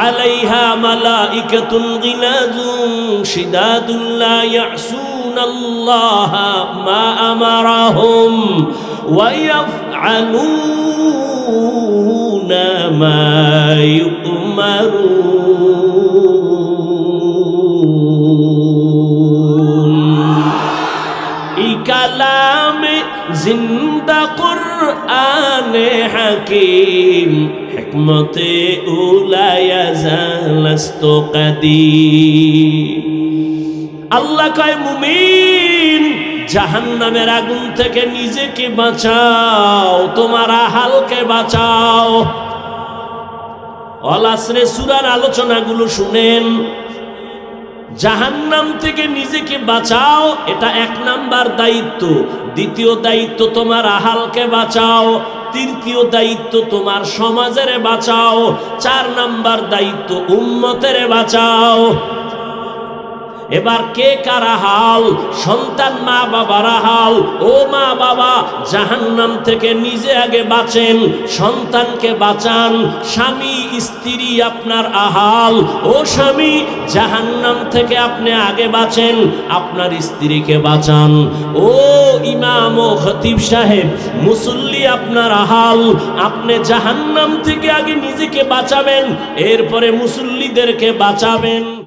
আলাইহা মালাইকাতুন গিলাযুন শিদাদুন লা ইয়াসুনাল্লাহা মা আমারাহুম ওয়া ইয়াফআলুনা মা ইউমারুন। এই কালামে জিন্দা কুরআনে হাকিম, হিকমতে উলায়া জালাস্তু কাদিম। আল্লাহ কয় মুমিন, জাহান্নামের আগুন থেকে নিজেকে বাঁচাও, তোমার আহালকে বাঁচাও। আল আসরে সূরার আলোচনাগুলো শুনেন। জাহান্নাম থেকে নিজেকে বাঁচাও, এটা 1 নাম্বার দায়িত্ব। দ্বিতীয় দায়িত্ব তোমার আহালকে বাঁচাও। তৃতীয় দায়িত্ব তোমার সমাজের বাঁচাও। 4 নাম্বার দায়িত্ব উম্মতের বাঁচাও। এবার কে কারা হাল? সন্তান মা বাবার হাল। ও মা বাবা, জাহান্নাম থেকে নিজে আগে বাঁচেন, সন্তানকে বাঁচান। স্বামী স্ত্রী আপনার আহাল। ও স্বামী, জাহান্নাম থেকে আপনি আগে বাঁচেন, আপনার স্ত্রীকে বাঁচান। ও ইমাম ও খতিব সাহেব, মুসল্লি আপনার আহাল। আপনি জাহান্নাম থেকে আগে নিজেকে বাঁচাবেন, এরপরে মুসল্লিদেরকে বাঁচাবেন।